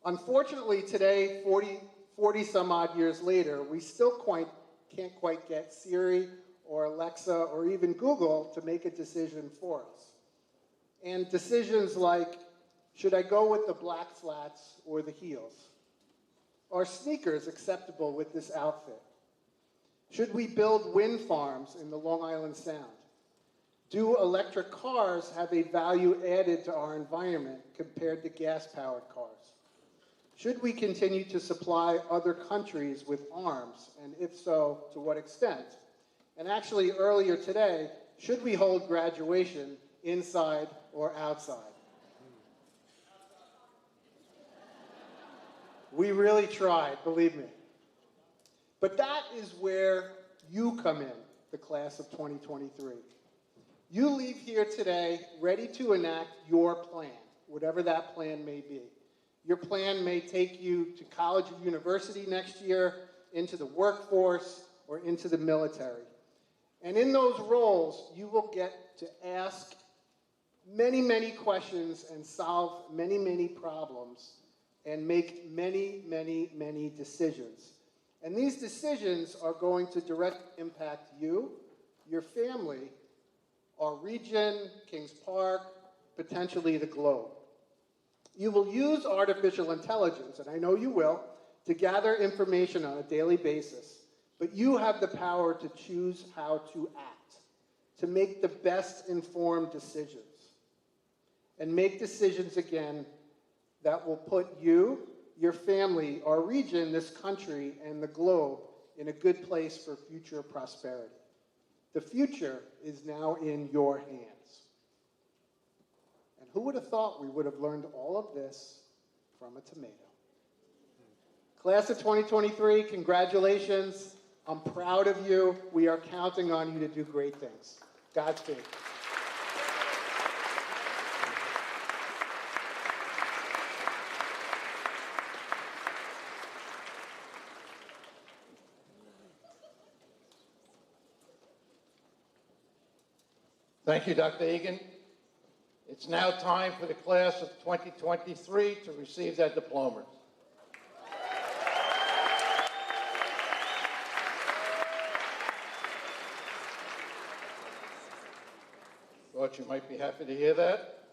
Unfortunately, today, 40 some odd years later, we still can't quite get Siri or Alexa or even Google to make a decision for us. And decisions like, should I go with the black flats or the heels? Are sneakers acceptable with this outfit? Should we build wind farms in the Long Island Sound? Do electric cars have a value added to our environment compared to gas-powered cars? Should we continue to supply other countries with arms, and if so, to what extent? And actually, earlier today, should we hold graduation inside or outside? We really tried, believe me. But that is where you come in, the class of 2023. You leave here today ready to enact your plan, whatever that plan may be. Your plan may take you to college or university next year, into the workforce, or into the military. And in those roles, you will get to ask many, many questions and solve many, many problems and make many, many, many decisions. And these decisions are going to directly impact you, your family, our region, Kings Park, potentially the globe. You will use artificial intelligence, and I know you will, to gather information on a daily basis, but you have the power to choose how to act, to make the best informed decisions, and make decisions, again, that will put you, your family, our region, this country, and the globe in a good place for future prosperity. The future is now in your hands. And who would have thought we would have learned all of this from a tomato? Class of 2023, congratulations. I'm proud of you. We are counting on you to do great things. Godspeed. Thank you, Dr. Egan. It's now time for the class of 2023 to receive their diplomas. Thought you might be happy to hear that.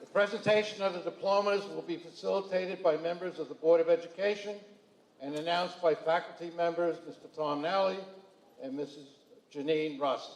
The presentation of the diplomas will be facilitated by members of the Board of Education and announced by faculty members Mr. Tom Nally and Mrs. Janine Rossi.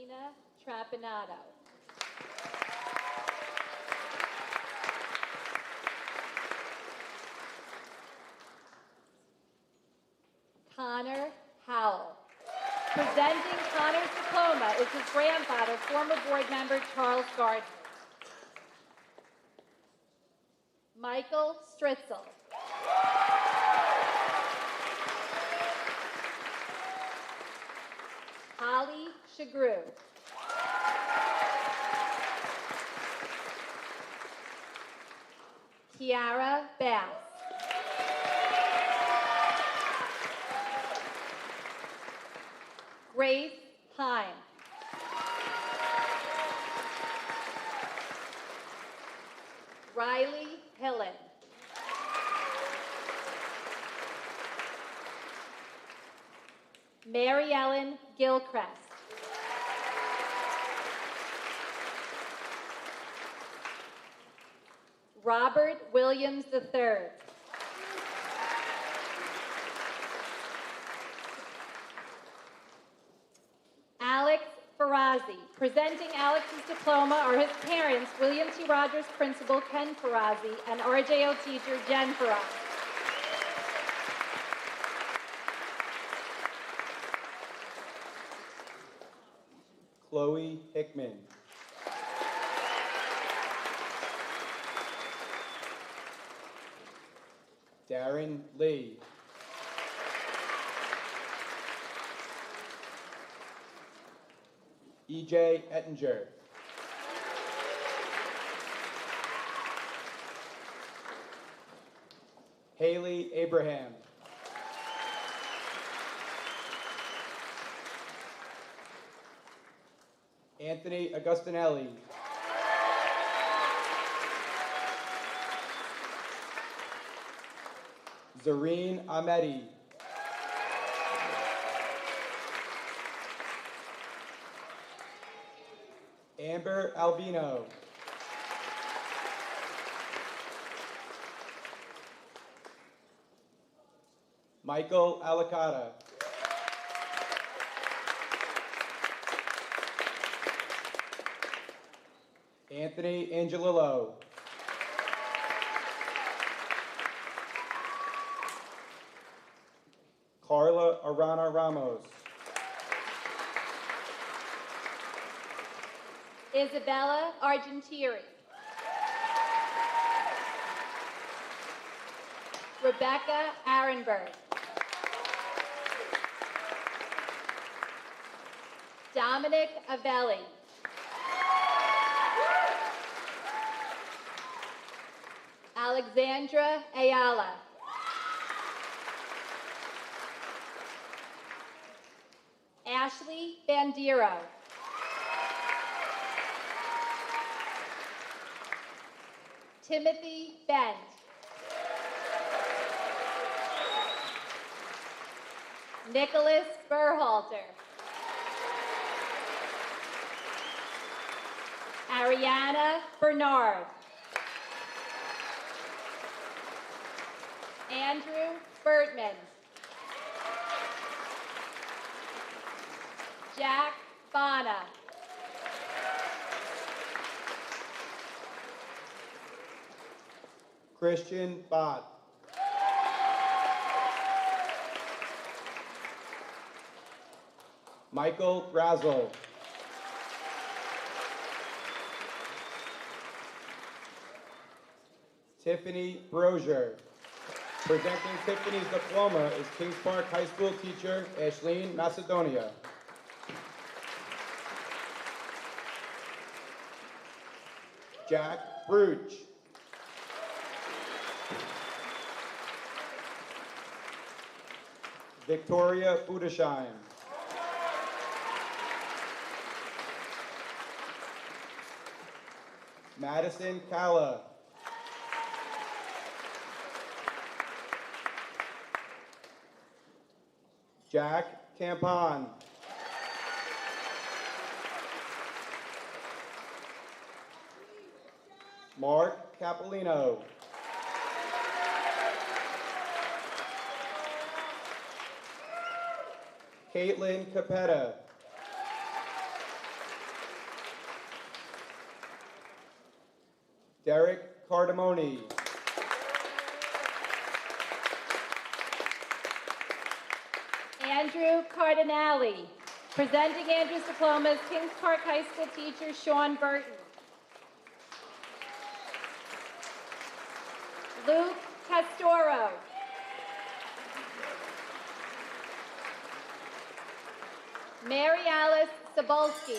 Angelina Trapanato. Connor Howell. Presenting Connor's diploma is his grandfather, former board member Charles Gardner. Michael Stritzel. Holly Shagru. Kiara Bass. Grace Heim. Riley Hillen. Mary Ellen Gilchrist. Robert Williams III. Alex Farazi. Presenting Alex's diploma are his parents, William T. Rogers principal Ken Farazi and RJO teacher Jen Farazi. Chloe Hickman. Darren Lee. EJ Ettinger. Haley Abraham. Anthony Agustinelli. Zareen Ahmedi. Amber Albino. Michael Alicata. Anthony Angelillo. Carla Arana Ramos. Isabella Argentieri. Rebecca Arenberg. Dominic Avelli. Alexandra Ayala. Ashley Bandiro. Timothy Bent. Nicholas Berhalter. Ariana Bernard. Andrew Bertman. Jack Bana. Christian Bott. Michael Brazel. Tiffany Brozier. Presenting Tiffany's diploma is Kings Park High School teacher Ashleen Macedonia. Jack Bruch. Victoria Budesheim. Madison Calla. Jack Campon. Mark Capolino. Caitlin Capetta. Derek Cardamone. Andrew Cardinale. Presenting Andrew's diploma is Kings Park High School teacher Sean Burton. Luke Castoro. Mary Alice Sobolski.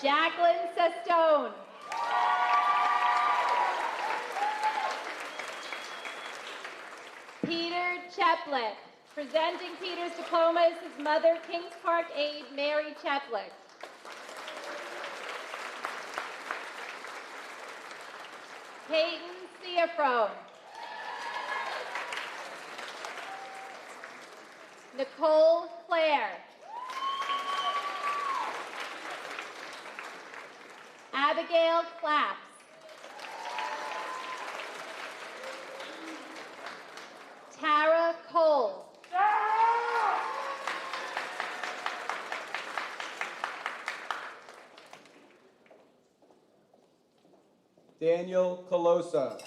Jacqueline Sestone. Peter Cheplick. Presenting Peter's diploma is his mother, Kings Park aide Mary Cheplick. Peyton Ciafrone. Nicole Clare. Abigail Claps. Tara Cole. Daniel Colosa.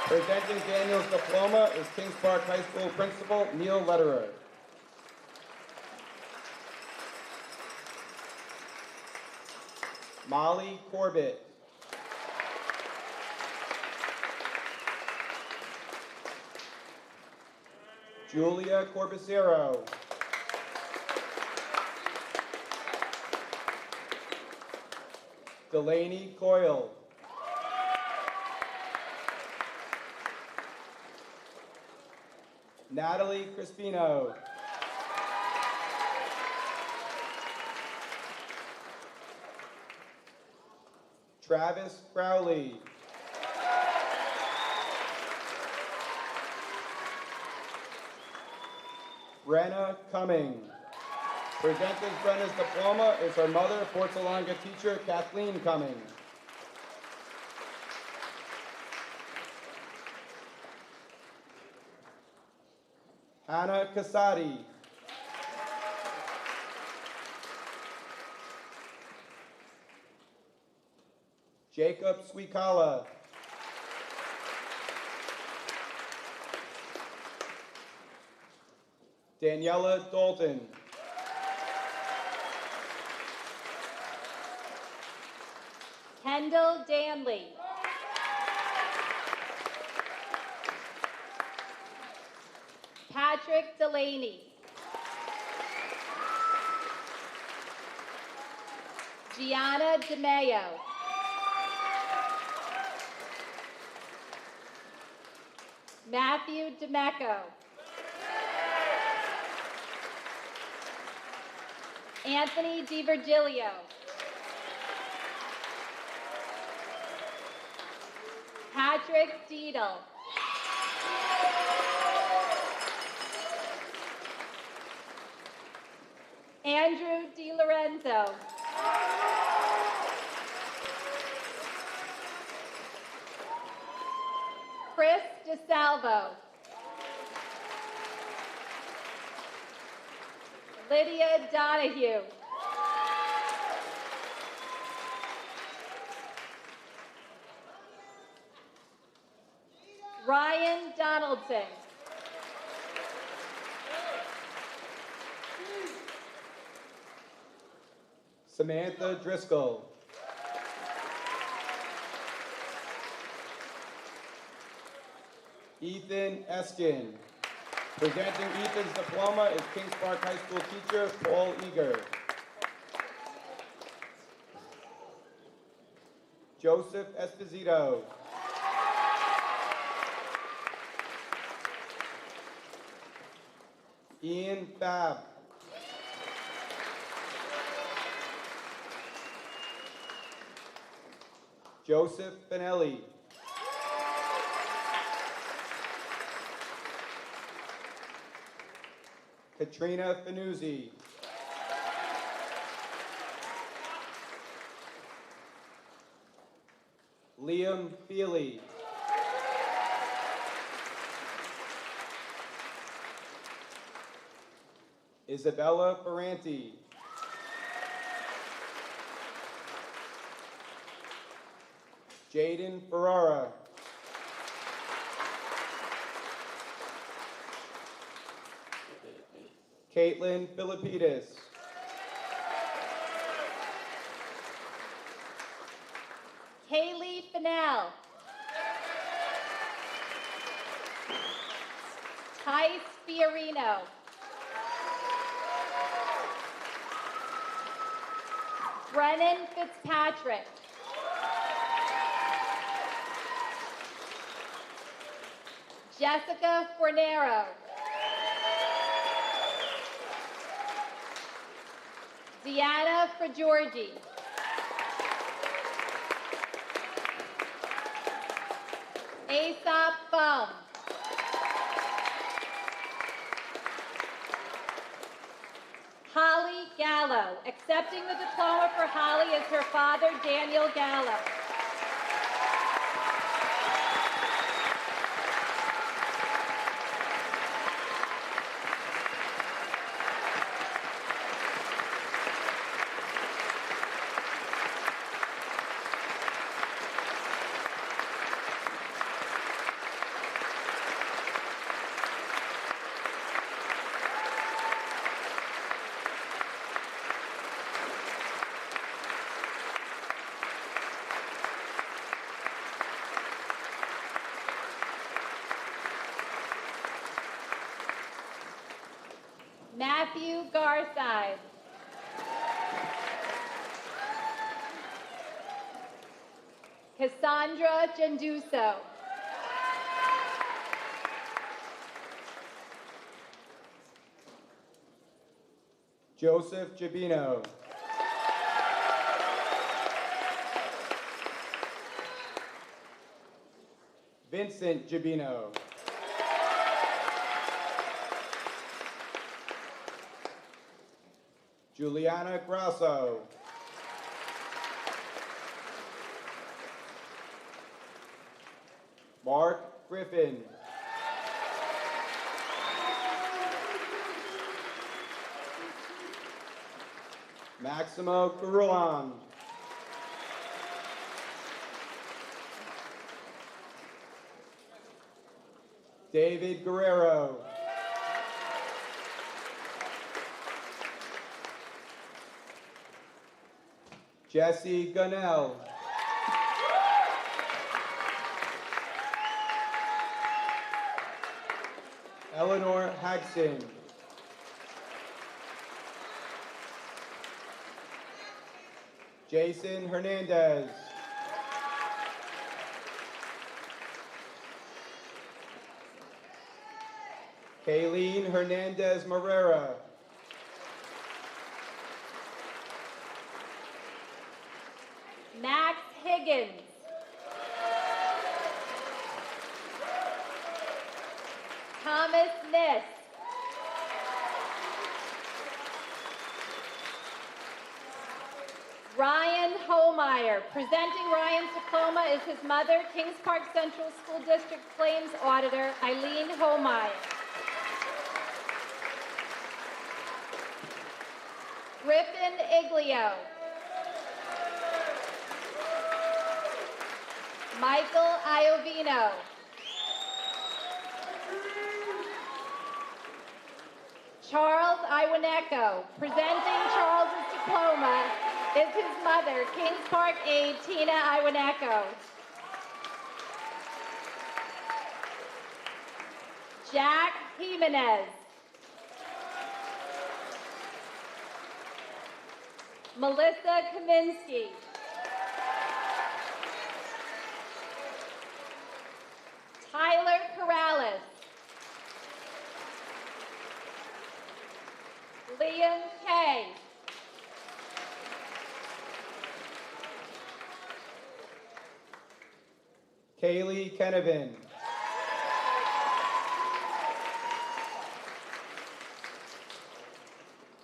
Presenting Daniel's diploma is Kings Park High School Principal Neil Lederer. Molly Corbett. Julia Corbacero. Delaney Coyle. Natalie Crispino. Travis Crowley. Brenna Cumming. Presenting Brenna's diploma is her mother, Fort Salonga teacher Kathleen Cumming. Hannah Casati. Jacob Swikala. Daniela Dalton. Kendall Danley. Patrick Delaney. Gianna DeMeo. Matthew DeMecco. Anthony DiVirgilio. Patrick Deedle. Andrew DiLorenzo. Chris DeSalvo. Lydia Donahue. Ryan Donaldson. Samantha Driscoll. Ethan Eskin. Presenting Ethan's diploma is Kings Park High School teacher Paul Eager. Joseph Esposito. Ian Fab. Joseph Benelli. Katrina Finuzzi. Liam Feely. Isabella Ferranti. Jaden Ferrara. Caitlin Philippidis. Kaylee Fennell. Tice Fiorino. Brennan Fitzpatrick. Jessica Fornero. Deanna Fragiorgi. Aesop Fung. Holly Gallo. Accepting the diploma for Holly is her father, Daniel Gallo. Matthew Garside. Cassandra Genduso. Joseph Gibino. Vincent Gibino. Juliana Grasso. Mark Griffin. Maximo Caruan. David Guerrero. Jesse Gunnell. Eleanor Hagson. Jason Hernandez. Kayleen Hernandez Morera. Max Higgins. Thomas Niss. Ryan Homeyer. Presenting Ryan's diploma is his mother, Kings Park Central School District Claims Auditor, Eileen Homeyer. Griffin Iglio. Michael Iovino. Charles Iwaneko. Presenting Charles's diploma is his mother, Kings Park aide Tina Iwaneko. Jack Jimenez. Melissa Kaminsky. Tyler Corrales. Liam Kay. Kaylee Kenevin.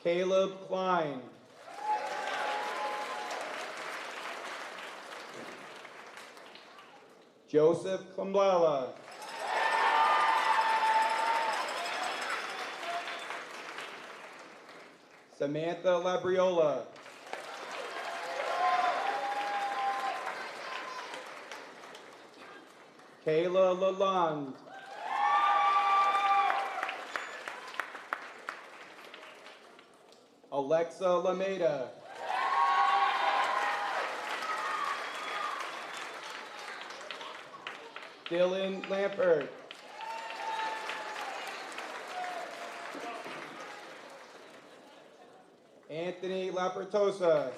Caleb Klein. Joseph Klamlala. Samantha Labriola. Kayla Lalonde. Alexa Lameda. Dylan Lampert. Anthony Lapertosa.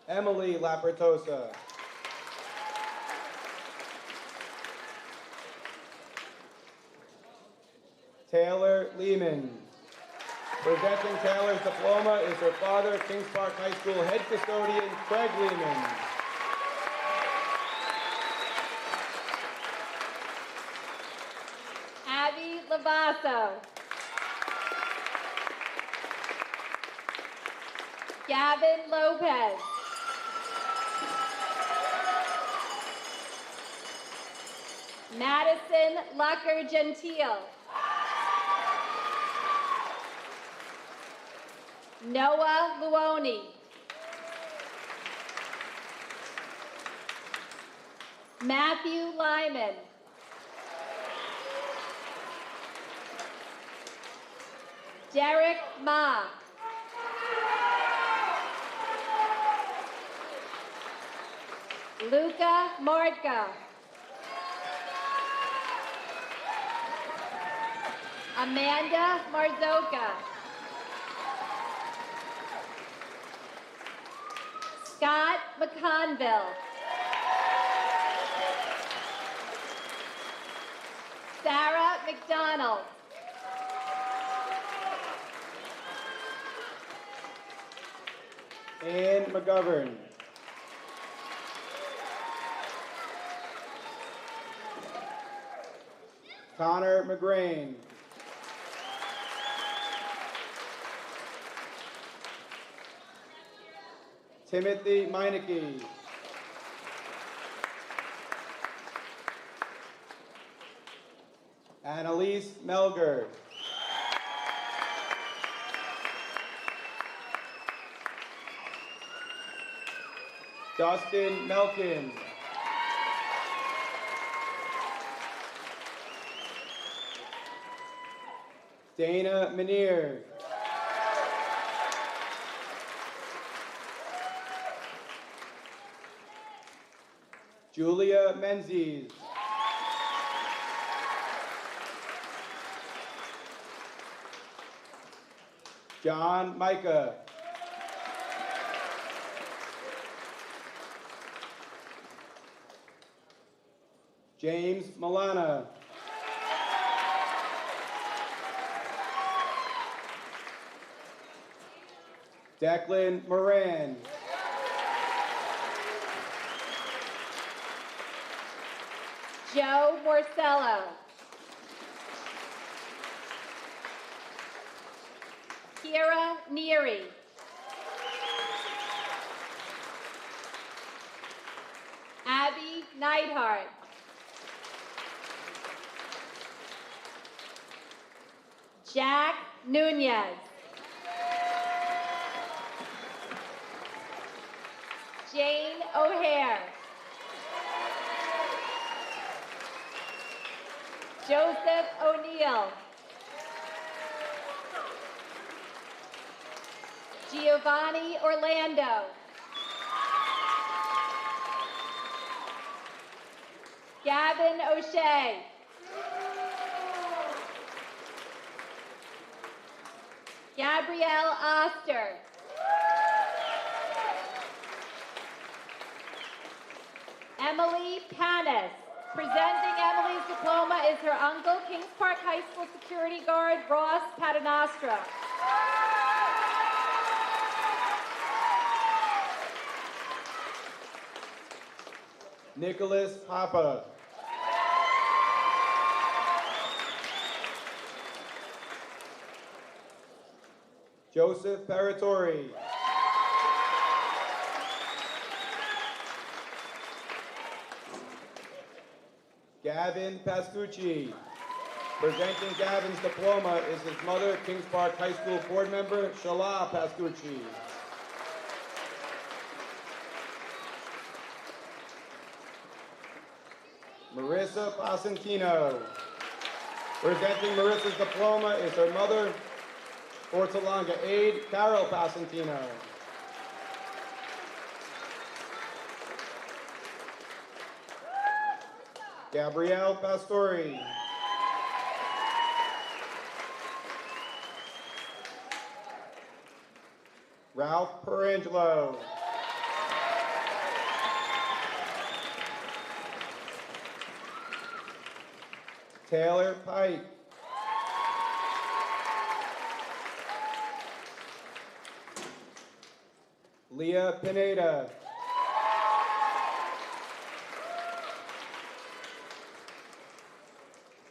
Emily Lapertosa. Taylor Lehman. Presenting Taylor's diploma is her father, Kings Park High School head custodian, Craig Lehman. Abby Lavasso. Gavin Lopez. Madison Lucker Gentile. Noah Luoni. Matthew Lyman. Derek Ma. Luca Martka. Amanda Marzoka. Scott McConville. Sarah McDonald. Ann McGovern. Connor McGrain. Timothy Meineke. Annalise Melger. Dustin Melkin. Dana Manier. Julia Menzies. John Micah. James Milana. Declan Moran. Joe Morcello. Kira Neary. Abby Neidhart. Jack Nunez. Jane O'Hare. Joseph O'Neill. Giovanni Orlando. Gavin O'Shea. Gabrielle Oster. Emily Panis. Presenting Emily's diploma is her uncle, Kings Park High School security guard Ross Paternostra. Nicholas Papa. Joseph Paratori. Gavin Pascucci. Presenting Gavin's diploma is his mother, Kings Park High School board member, Shala Pascucci. Marissa Pasentino. Presenting Marissa's diploma is her mother, Ortolanga aide, Carol Pasentino. Gabrielle Pastori. Ralph Perangelo. Taylor Pike. Leah Pineda.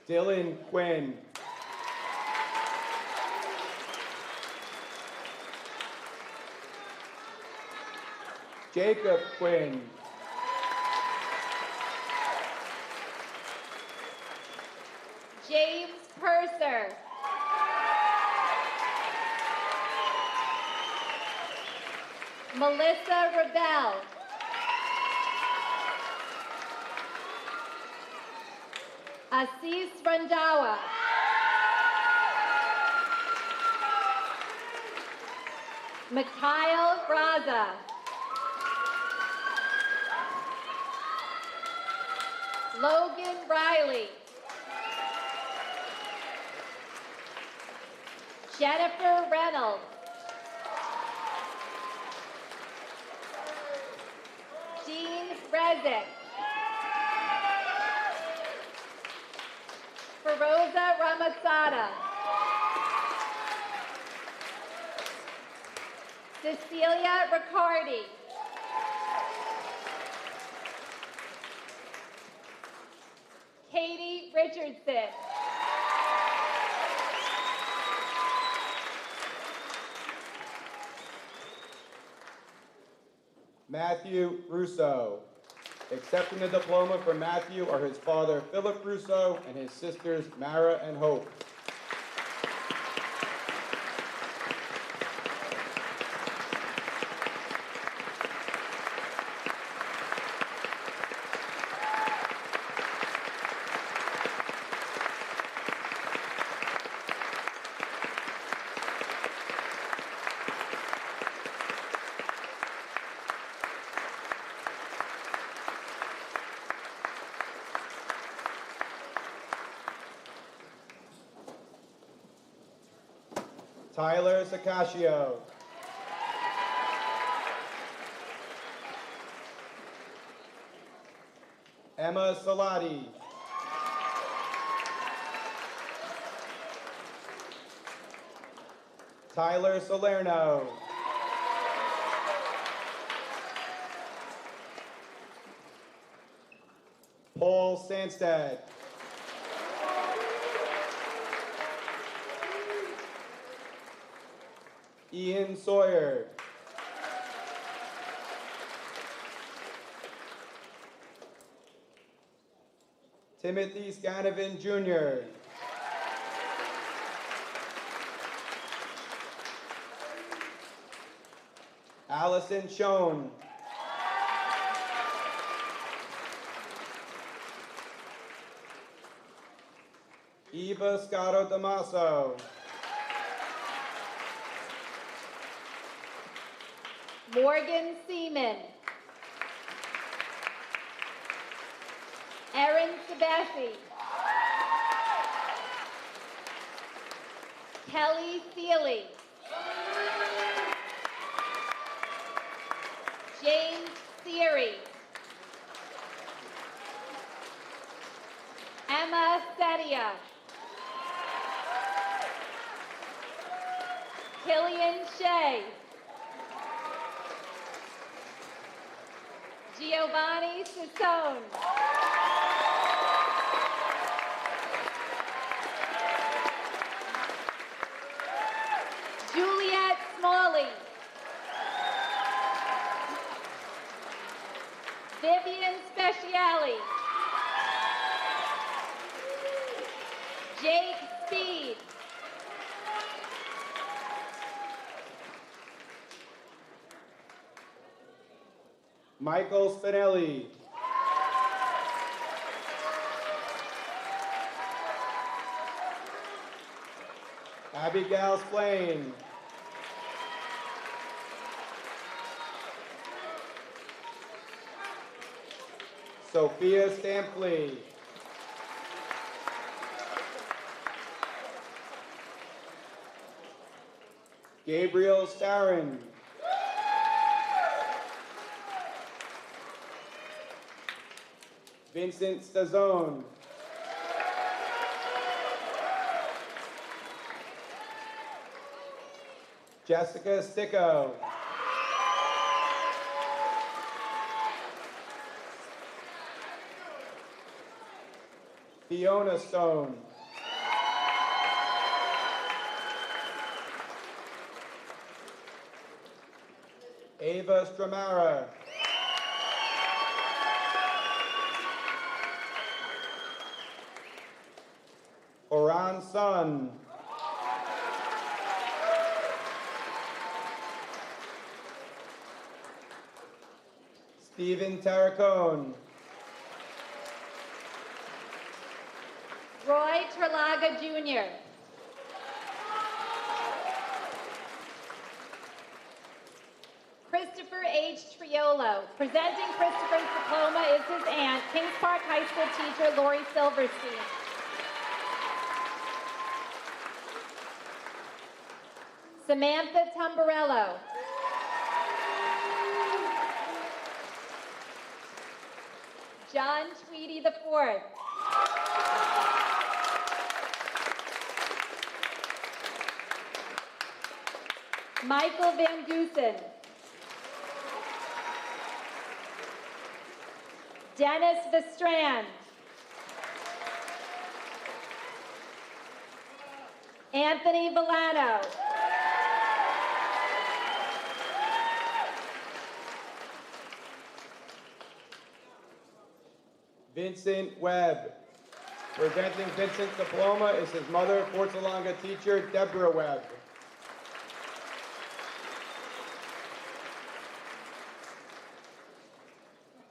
Dylan Quinn. Jacob Quinn. James Purser. Melissa Rebel. Assis Randawa. Mikhail Braza. Logan Riley. Jennifer Reynolds. Jean Rezick. Feroza Ramazzata. Cecilia Riccardi. Katie Richardson. Matthew Russo. Accepting the diploma for Matthew are his father, Philip Russo, and his sisters, Mara and Hope. Tyler Sacascio. Emma Salati. Tyler Salerno. Paul Sanstad. Ian Sawyer. Timothy Scanovan Jr. Allison Schoen. Eva Scotto Damaso. Morgan Seaman. Erin Sabassi. Kelly Seeley. James Seary. Emma Sedia. Killian Shea. Giovanni Sassone. Juliet Smalley. Vivian Speciali. Jake Speed. Michael Spinelli. Abigail Splain. Sophia Stampley. Gabriel Starin. Vincent Stazone. Jessica Sticco. Fiona Stone. Ava Stramara. Oran Sun. Stephen Tarracone. Roy Terlaga Jr. Christopher H. Triolo. Presenting Christopher's diploma is his aunt, Kings Park High School teacher Lori Silverstein. Samantha Tamburello. John Tweedy IV. Michael Van Goosen. Dennis Vestrand. Anthony Villano. Vincent Webb. Presenting Vincent's diploma is his mother, Fort Salonga teacher, Deborah Webb.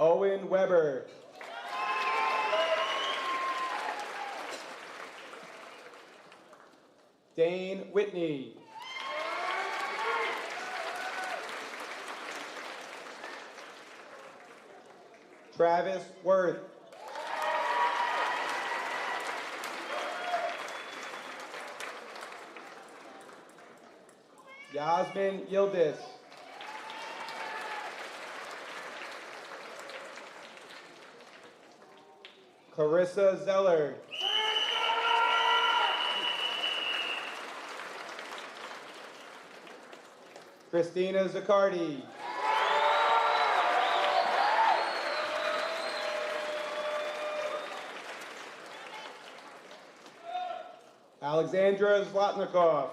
Owen Weber. Dane Whitney. Travis Worth. Yasmin Yildiz. Carissa Zeller. Christina Zaccardi. Alexandra Zlotnikov.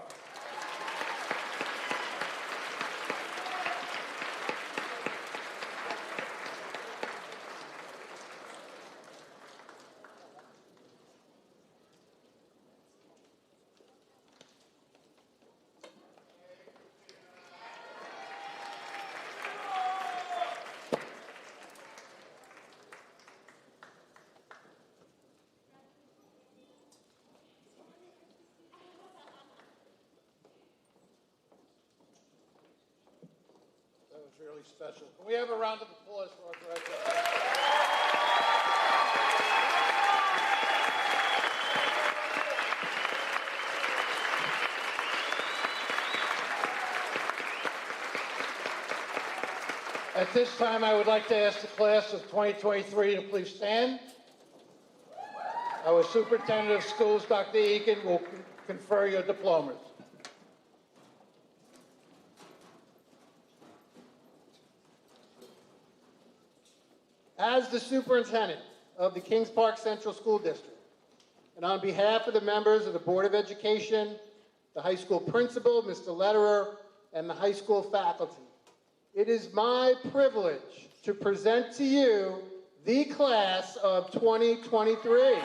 was really special. Can we have a round of applause for our graduates? At this time, I would like to ask the class of 2023 to please stand. Our Superintendent of Schools, Dr. Egan, will confer your diplomas. As the superintendent of the Kings Park Central School District, and on behalf of the members of the Board of Education, the high school principal, Mr. Lederer, and the high school faculty, it is my privilege to present to you the class of 2023.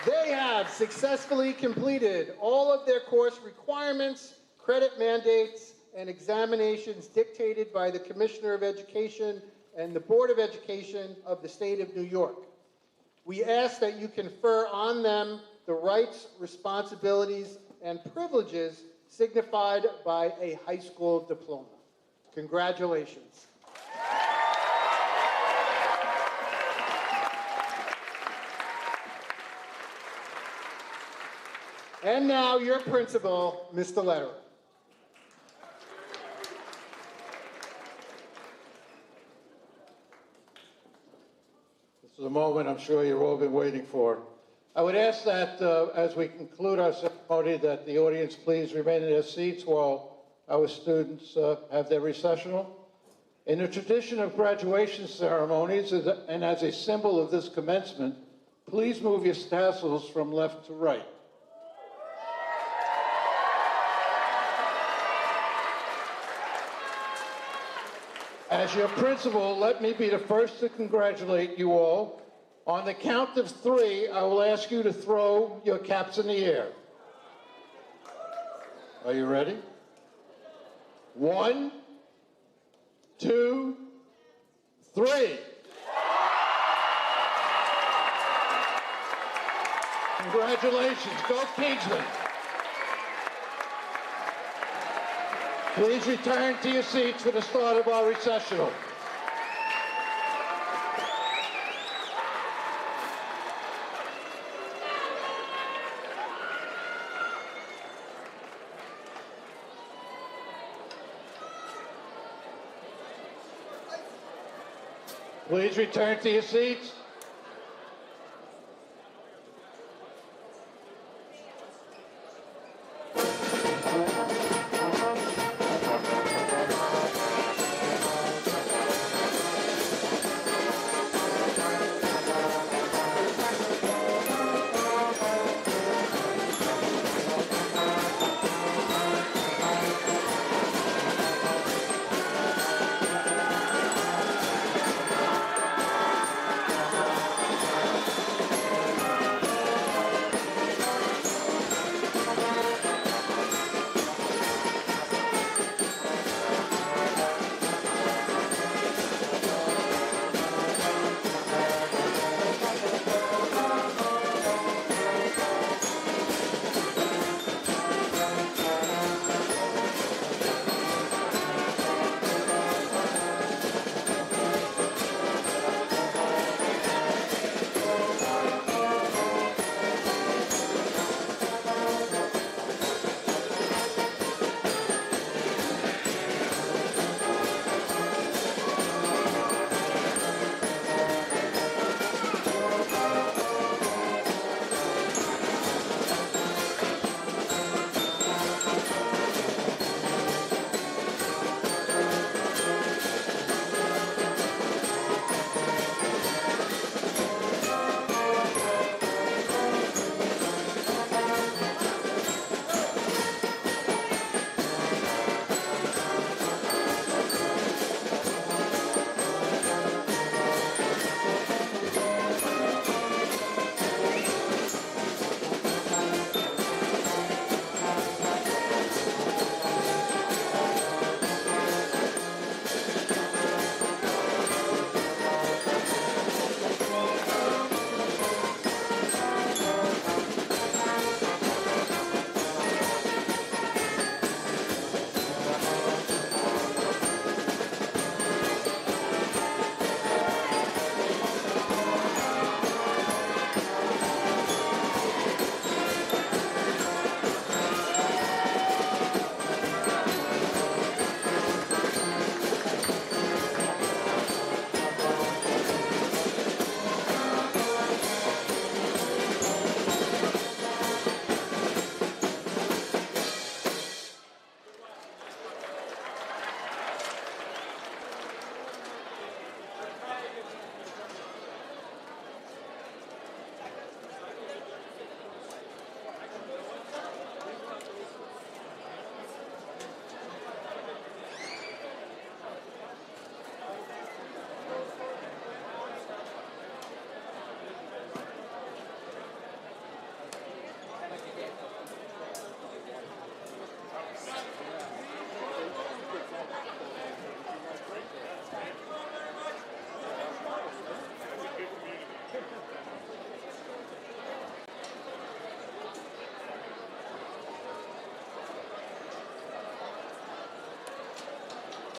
They have successfully completed all of their course requirements, credit mandates, and examinations dictated by the Commissioner of Education and the Board of Education of the State of New York. We ask that you confer on them the rights, responsibilities, and privileges signified by a high school diploma. Congratulations. And now, your principal, Mr. Lederer. This is a moment I'm sure you've all been waiting for. I would ask that as we conclude our ceremony that the audience please remain in their seats while our students have their recessional. In the tradition of graduation ceremonies and as a symbol of this commencement, please move your tassels from left to right. As your principal, let me be the first to congratulate you all. On the count of 3, I will ask you to throw your caps in the air. Are you ready? 1, 2, 3. Congratulations. Go Kingsmen. Please return to your seats for the start of our recessional. Please return to your seats.